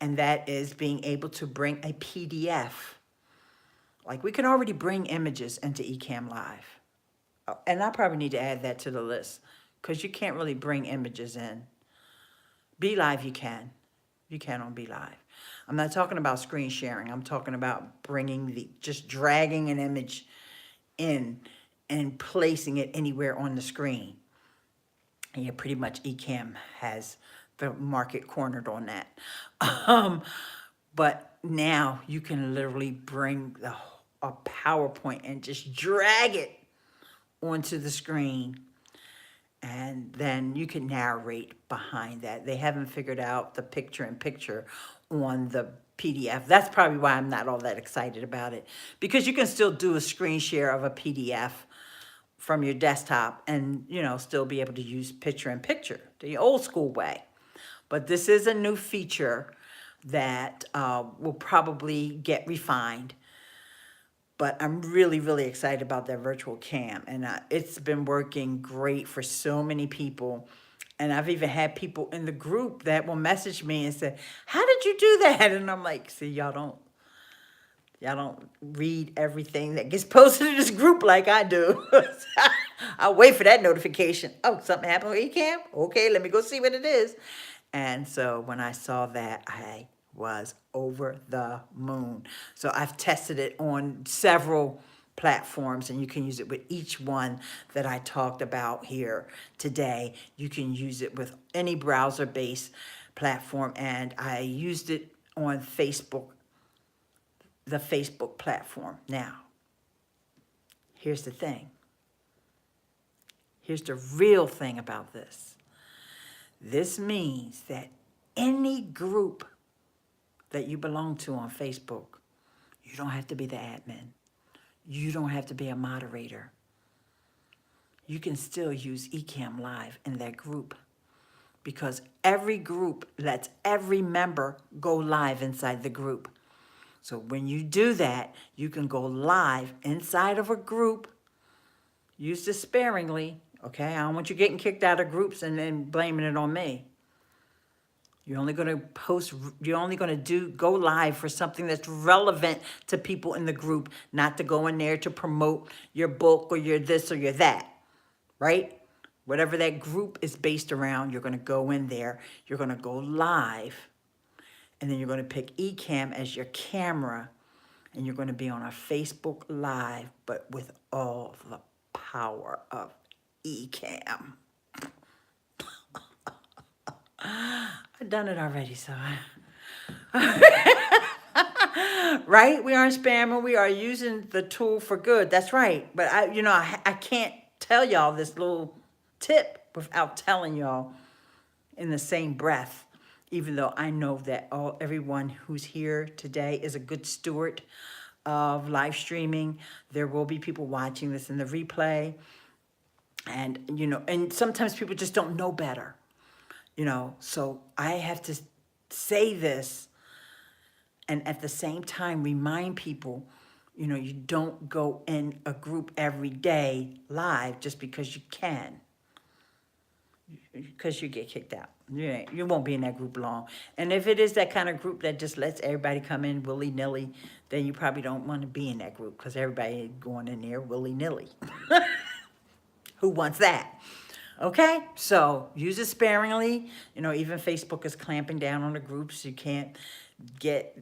And that is being able to bring a PDF. Like, we can already bring images into EcammLive. Oh, and I probably need to add that to the list, because you can't really bring images in. BeliveTV you can. You can on BeliveTV. I'm not talking about screen sharing. I'm talking about just dragging an image in and placing it anywhere on the screen. And yeah, pretty much Ecamm has the market cornered on that. But now you can literally bring a PowerPoint and just drag it onto the screen. And then you can narrate behind that. They haven't figured out the picture-in-picture on the PDF. That's probably why I'm not all that excited about it. Because you can still do a screen share of a PDF from your desktop and, you know, still be able to use picture-in-picture the old school way. But this is a new feature that will probably get refined. But I'm really, really excited about that virtual cam. And it's been working great for so many people. And I've even had people in the group that will message me and say, how did you do that? And I'm like, see, y'all don't read everything that gets posted in this group like I do. I'll wait for that notification. Oh, something happened with Ecamm? Okay, let me go see what it is. And so when I saw that, I was over the moon. So I've tested it on several platforms, and you can use it with each one that I talked about here today. You can use it with any browser-based platform, and I used it on Facebook, the Facebook platform. Now, here's the thing. Here's the real thing about this. This means that any group that you belong to on Facebook, you don't have to be the admin. You don't have to be a moderator. You can still use EcammLive in that group, because every group lets every member go live inside the group. So when you do that, you can go live inside of a group. Use this sparingly, okay? I don't want you getting kicked out of groups and then blaming it on me. You're only going to go live for something that's relevant to people in the group, not to go in there to promote your book or your this or your that, right? Whatever that group is based around, you're going to go in there, you're going to go live, and then you're going to pick Ecamm as your camera, and you're going to be on a Facebook Live, but with all the power of Ecamm. I've done it already, so right? We aren't spamming. We are using the tool for good. That's right. But I can't tell y'all this little tip without telling y'all in the same breath, even though I know that everyone who's here today is a good steward of live streaming. There will be people watching this in the replay. And, you know, and sometimes people just don't know better, you know. So I have to say this and at the same time remind people, you know, you don't go in a group every day live just because you can, because you get kicked out. You won't be in that group long. And if it is that kind of group that just lets everybody come in willy-nilly, then you probably don't want to be in that group, because everybody is going in there willy-nilly. Who wants that? Okay, so use it sparingly. You know, even Facebook is clamping down on the groups. You can't get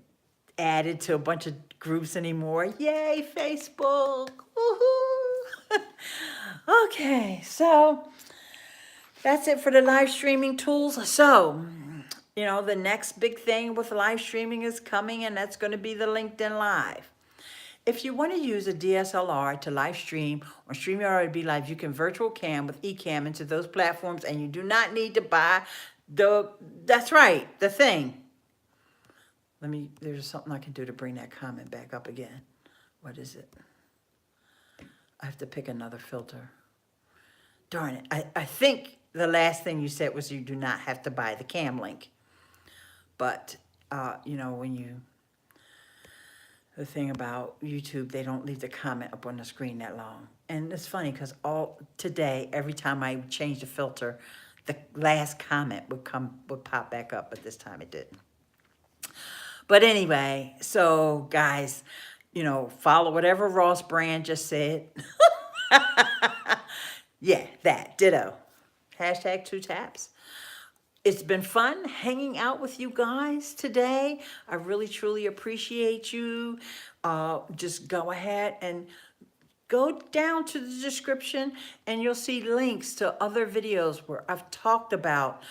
added to a bunch of groups anymore. Yay, Facebook! Woohoo! Okay, so that's it for the live streaming tools. So, you know, the next big thing with live streaming is coming, and that's going to be the LinkedIn Live. If you want to use a DSLR to live stream on Streamyard or BeliveTV, you can virtual cam with Ecamm into those platforms, and you do not need to buy that's right, the thing. There's something I can do to bring that comment back up again. What is it? I have to pick another filter. Darn it. I think the last thing you said was you do not have to buy the cam link. But, you know, the thing about YouTube, they don't leave the comment up on the screen that long. And it's funny because today, every time I change the filter, the last comment would pop back up, but this time it didn't. But anyway, so guys, you know, follow whatever Ross Brand just said. Yeah, that, ditto. Hashtag 2taps. It's been fun hanging out with you guys today. I really, truly appreciate you. Just go ahead and go down to the description and you'll see links to other videos where I've talked about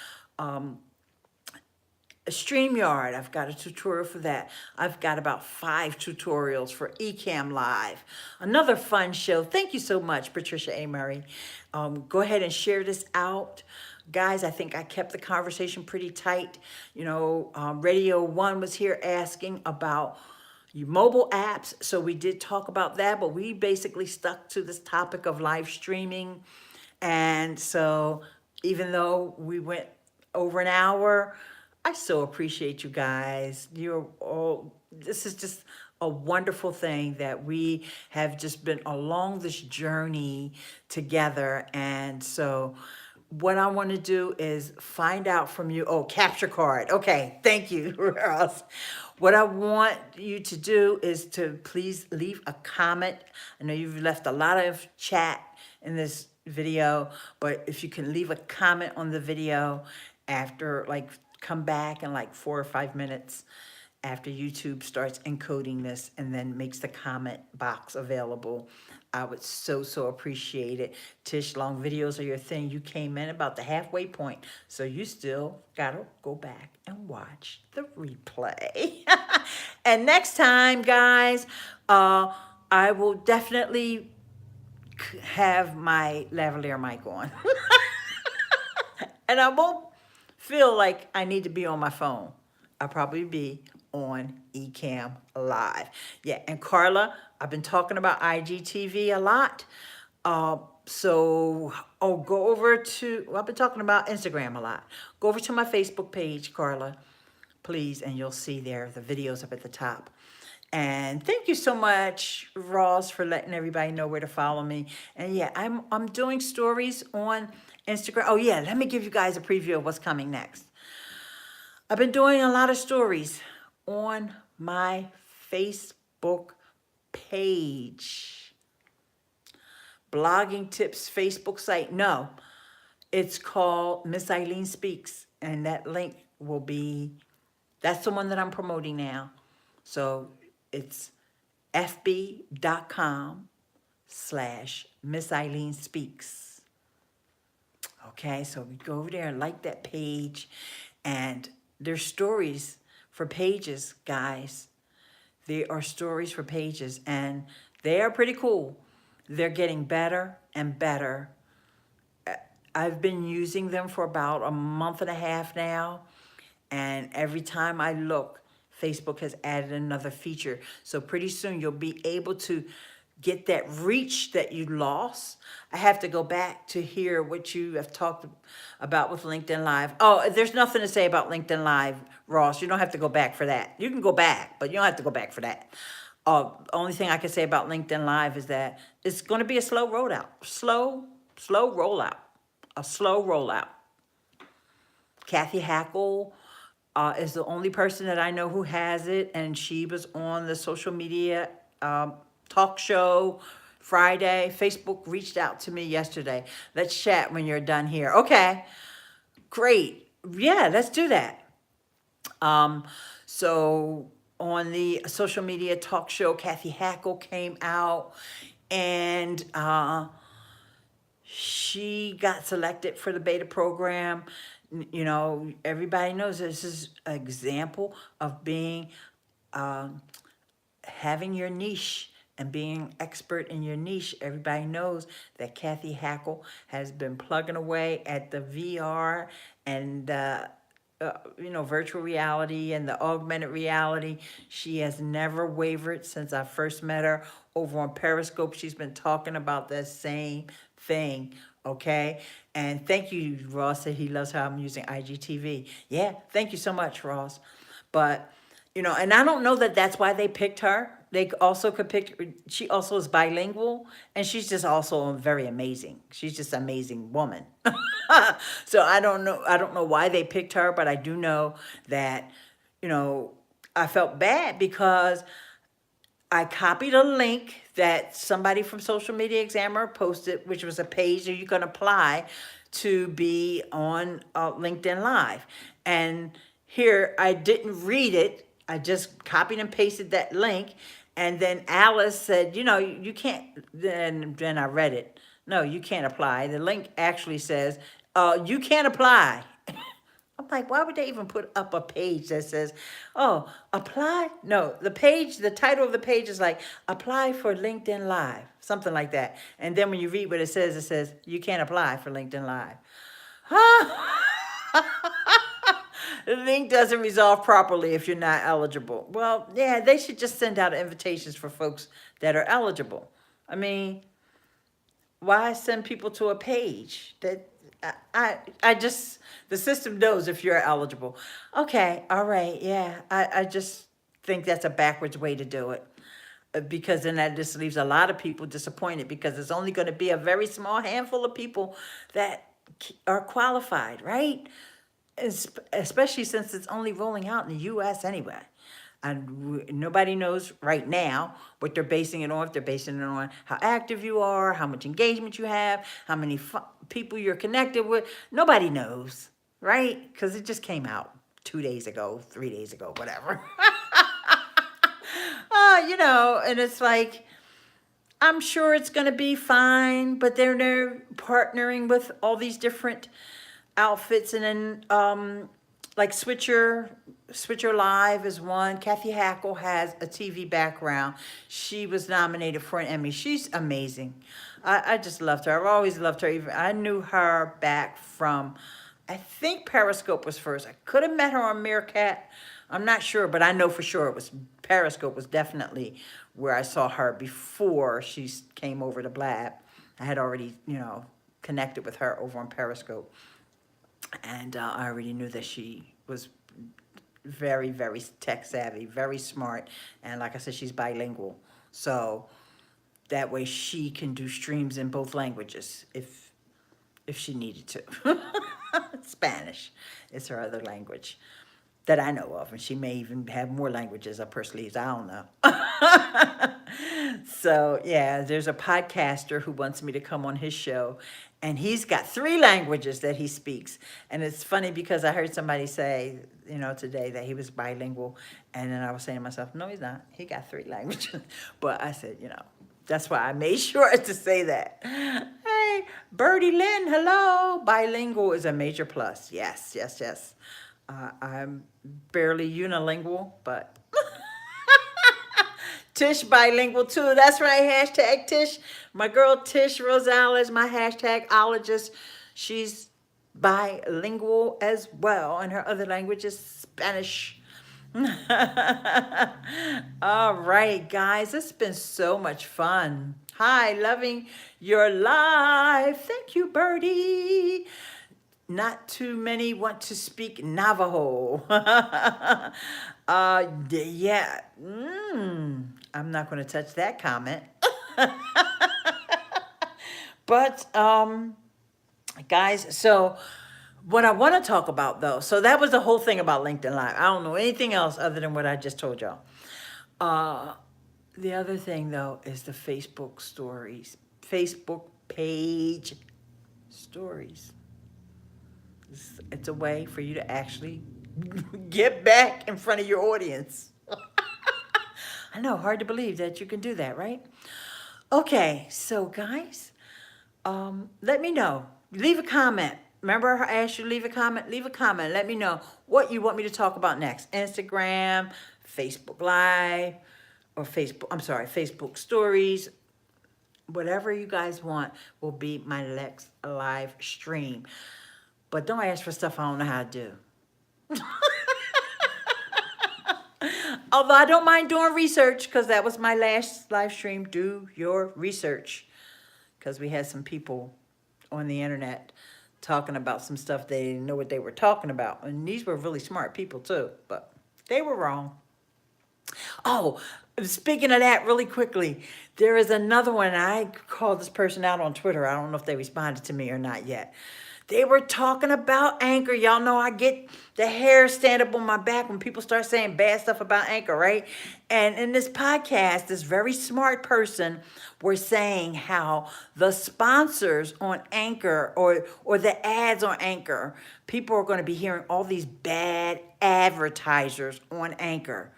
Streamyard. I've got a tutorial for that. I've got about 5 tutorials for EcammLive. Another fun show. Thank you so much, Patricia A. Murray. Go ahead and share this out. Guys, I think I kept the conversation pretty tight. You know, Radio 1 was here asking about your mobile apps. So we did talk about that, but we basically stuck to this topic of live streaming. And so even though we went over an hour, I so appreciate you guys. This is just a wonderful thing that we have just been along this journey together. And so what I want to do is find out from you. Oh, capture card. Okay, thank you, Ross. What I want you to do is to please leave a comment. I know you've left a lot of chat in this video, but if you can leave a comment on the video after, like, come back in like 4 or 5 minutes after YouTube starts encoding this and then makes the comment box available. I would so appreciate it. Tish, long videos are your thing. You came in about the halfway point, so you still gotta go back and watch the replay. And next time, guys, I will definitely have my lavalier mic on. And I won't feel like I need to be on my phone. I'll probably be on EcammLive. Yeah, and Carla, I've been talking about IGTV a lot. Go over to, I've been talking about Instagram a lot. Go over to my Facebook page, Carla, please, and you'll see there the videos up at the top. And thank you so much, Ross, for letting everybody know where to follow me. And yeah, I'm doing stories on Instagram. Oh yeah, let me give you guys a preview of what's coming next. I've been doing a lot of stories on my Facebook page. Blogging Tips Facebook site. No, it's called Miss Ileane Speaks. And that link will be, that's the one that I'm promoting now. So it's fb.com/Miss Ileane Speaks. Okay, so we go over there and like that page. And there's stories for pages, guys. There are stories for pages, and they are pretty cool. They're getting better and better. I've been using them for about a month and a half now, and every time I look, Facebook has added another feature. So pretty soon you'll be able to get that reach that you lost. I have to go back to hear what you have talked about with LinkedIn Live. Oh, there's nothing to say about LinkedIn Live, Ross. You don't have to go back for that. You can go back, but you don't have to go back for that. Only thing I can say about LinkedIn Live is that it's going to be a slow rollout. Slow rollout. A slow rollout. Kathy Hackle is the only person that I know who has it, and she was on the social media talk show Friday. Facebook reached out to me yesterday. Let's chat when you're done here. Okay, great. Yeah, let's do that. So on the social media talk show, Kathy Hackle came out, and she got selected for the beta program. You know, everybody knows this is an example of being, having your niche and being expert in your niche. Everybody knows that Kathy Hackle has been plugging away at the VR and virtual reality and the augmented reality. She has never wavered since I first met her over on Periscope. She's been talking about the same thing, okay? And thank you, Ross said he loves how I'm using IGTV. Yeah, thank you so much, Ross. But, and I don't know that that's why they picked her. They also could pick, she also is bilingual, and she's just also very amazing. She's just an amazing woman. So I don't know why they picked her, but I do know that, I felt bad because I copied a link that somebody from Social Media Examiner posted, which was a page that you can apply to be on LinkedIn Live. And here, I didn't read it. I just copied and pasted that link. And then Alice said, you can't, then I read it. No, you can't apply. The link actually says, you can't apply. I'm like, why would they even put up a page that says, oh, apply? No, the title of the page is like, apply for LinkedIn Live, something like that. And then when you read what it says, you can't apply for LinkedIn Live. The link doesn't resolve properly if you're not eligible. Well, yeah, they should just send out invitations for folks that are eligible. I mean, why send people to a page that I just, the system knows if you're eligible. Okay, all right, yeah. I just think that's a backwards way to do it. Because then that just leaves a lot of people disappointed, because it's only going to be a very small handful of people that are qualified, right? Especially since it's only rolling out in the U.S. anyway. And nobody knows right now what they're basing it on. If they're basing it on how active you are, how much engagement you have, how many people you're connected with. Nobody knows, right? Because it just came out 2 days ago, 3 days ago, whatever. And it's like, I'm sure it's going to be fine, but they're partnering with all these different outfits, and then like Switcher Live is one. Kathy Hackle has a TV background. She was nominated for an Emmy. She's amazing. I just loved her. I've always loved her. I knew her back from, I think Periscope was first. I could have met her on Meerkat. I'm not sure, but I know for sure it was Periscope was definitely where I saw her before she came over to Blab. I had already, connected with her over on Periscope. And I already knew that she was very, very tech savvy, very smart. And like I said, she's bilingual. So that way she can do streams in both languages if she needed to. Spanish is her other language that I know of. And she may even have more languages up her sleeves. I don't know. So, yeah, there's a podcaster who wants me to come on his show. And he's got 3 languages that he speaks. And it's funny because I heard somebody say, today that he was bilingual. And then I was saying to myself, no, he's not. He got 3 languages. But I said, that's why I made sure to say that. Hey, Birdie Lynn, hello. Bilingual is a major plus. Yes, yes, yes. I'm barely unilingual, but Tish bilingual too. That's right. Hashtag Tish. My girl Tish Rosales, my hashtagologist. She's bilingual as well. And her other language is Spanish. All right, guys, it's been so much fun. Hi, loving your live. Thank you, Birdie. Not too many want to speak Navajo. Yeah. I'm not going to touch that comment. But, guys, so what I want to talk about, though, so that was the whole thing about LinkedIn Live. I don't know anything else other than what I just told y'all. The other thing, though, is the Facebook stories, Facebook page stories. It's a way for you to actually get back in front of your audience. I know, hard to believe that you can do that, right? Okay, so guys, let me know. Leave a comment. Remember I asked you to leave a comment? Leave a comment. Let me know what you want me to talk about next. Instagram, Facebook Live, or Facebook stories. Whatever you guys want will be my next live stream. But don't ask for stuff I don't know how to do. Although I don't mind doing research, because that was my last live stream. Do your research. Because we had some people on the internet talking about some stuff they didn't know what they were talking about. And these were really smart people too, but they were wrong. Oh, speaking of that, really quickly, there is another one. I called this person out on Twitter. I don't know if they responded to me or not yet. They were talking about Anchor. Y'all know I get the hair stand up on my back when people start saying bad stuff about Anchor, right? And in this podcast, this very smart person was saying how the sponsors on Anchor or the ads on Anchor, people are going to be hearing all these bad advertisers on Anchor.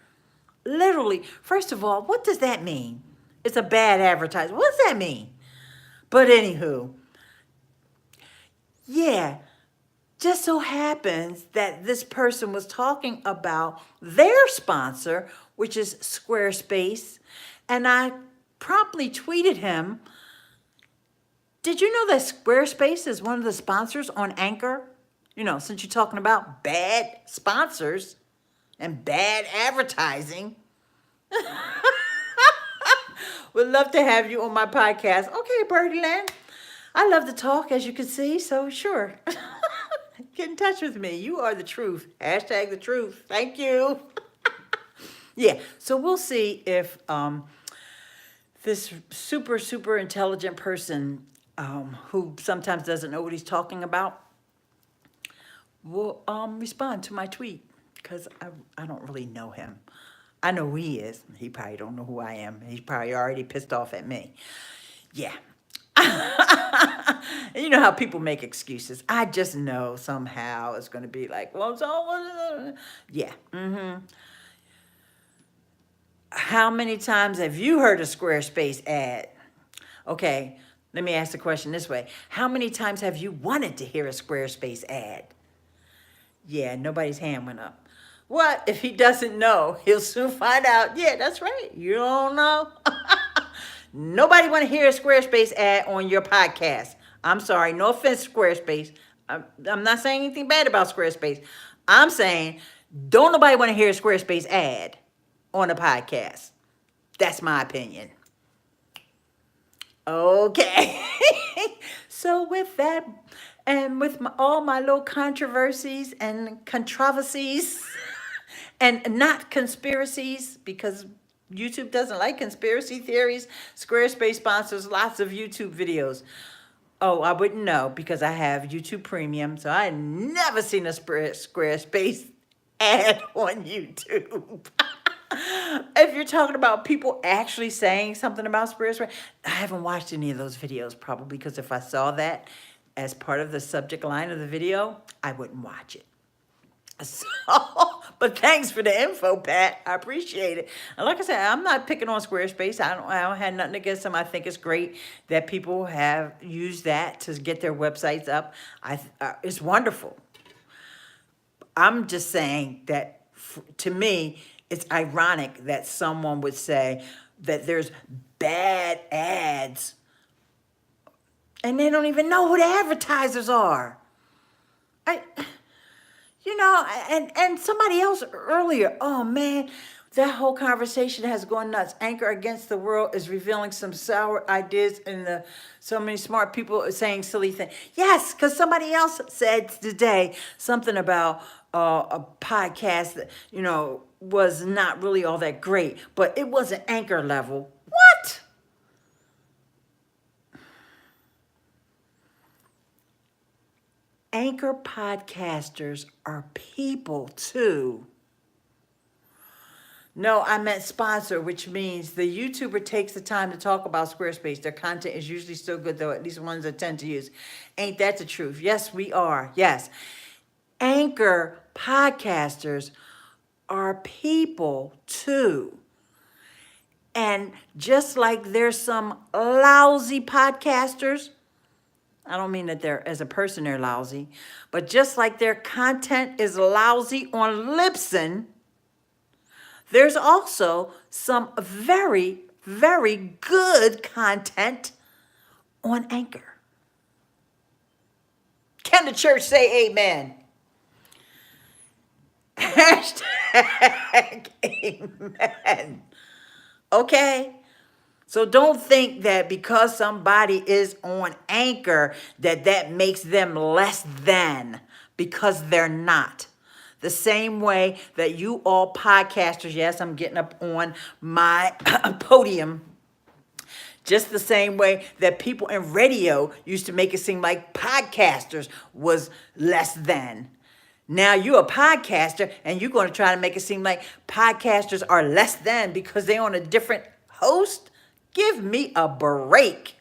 Literally, first of all, what does that mean? It's a bad advertisement. What does that mean? But anywho, yeah, just so happens that this person was talking about their sponsor, which is Squarespace, and I promptly tweeted him, did you know that Squarespace is one of the sponsors on Anchor? You know, since you're talking about bad sponsors and bad advertising. Would love to have you on my podcast. Okay, Birdie Land. I love to talk, as you can see, so sure. Get in touch with me. You are the truth. Hashtag the truth. Thank you. Yeah, so we'll see if this super intelligent person who sometimes doesn't know what he's talking about will respond to my tweet, because I don't really know him. I know who he is. He probably don't know who I am. He's probably already pissed off at me. Yeah. You know how people make excuses. I just know somehow it's going to be like, well, so, yeah. How many times have you heard a Squarespace ad? Okay, let me ask the question this way. How many times have you wanted to hear a Squarespace ad? Yeah, nobody's hand went up. What? If he doesn't know, he'll soon find out. Yeah, that's right. You don't know. Nobody want to hear a Squarespace ad on your podcast. I'm sorry. No offense, Squarespace. I'm not saying anything bad about Squarespace. I'm saying don't nobody want to hear a Squarespace ad on a podcast. That's my opinion. Okay. So with that, and with all my little controversies and controversies and not conspiracies, because YouTube doesn't like conspiracy theories, Squarespace sponsors lots of YouTube videos. Oh, I wouldn't know because I have YouTube Premium, so I never seen a Squarespace ad on YouTube. If you're talking about people actually saying something about Squarespace, I haven't watched any of those videos probably, because if I saw that as part of the subject line of the video, I wouldn't watch it. So, but thanks for the info, Pat. I appreciate it. And like I said, I'm not picking on Squarespace. I don't have nothing against them. I think it's great that people have used that to get their websites up. It's wonderful. I'm just saying that to me, it's ironic that someone would say that there's bad ads and they don't even know who the advertisers are. You know, and somebody else earlier, oh man, that whole conversation has gone nuts. Anchor Against the World is revealing some sour ideas, and so many smart people are saying silly things. Yes, because somebody else said today something about a podcast that, was not really all that great, but it wasn't Anchor level. What? Anchor podcasters are people too. No, I meant sponsor, which means the YouTuber takes the time to talk about Squarespace. Their content is usually still good, though, at least ones that tend to use. Ain't that the truth? Yes, we are. Yes. Anchor podcasters are people too. And just like there's some lousy podcasters, I don't mean that they're, as a person, they're lousy, but just like their content is lousy on Libsyn, there's also some very, very good content on Anchor. Can the church say amen? Hashtag amen. Okay? So don't think that because somebody is on Anchor that makes them less than, because they're not. The same way that you all podcasters, yes, I'm getting up on my podium, just the same way that people in radio used to make it seem like podcasters was less than. Now you're a podcaster and you're going to try to make it seem like podcasters are less than because they're on a different host? Give me a break.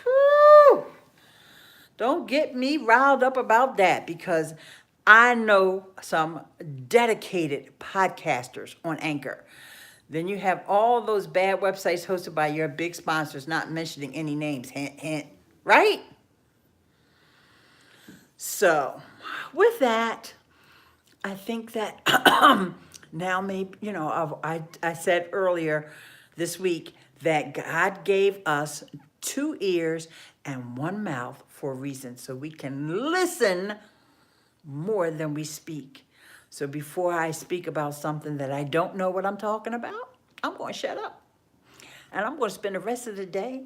Whew. Don't get me riled up about that, because I know some dedicated podcasters on Anchor. Then you have all those bad websites hosted by your big sponsors, not mentioning any names, hint, hint, right? So with that, I think that now maybe, I said earlier this week that God gave us 2 ears and 1 mouth for a reason, so we can listen more than we speak. So before I speak about something that I don't know what I'm talking about, I'm going to shut up. And I'm going to spend the rest of the day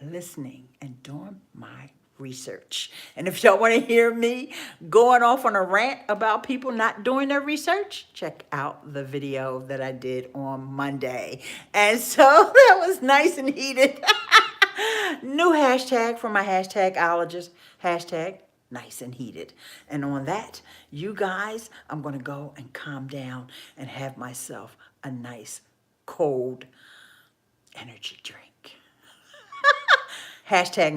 listening and doing my research. And if y'all want to hear me going off on a rant about people not doing their research, check out the video that I did on Monday. And so that was nice and heated. New hashtag for my hashtagologist, hashtag nice and heated. And on that, you guys, I'm going to go and calm down and have myself a nice cold energy drink. Hashtag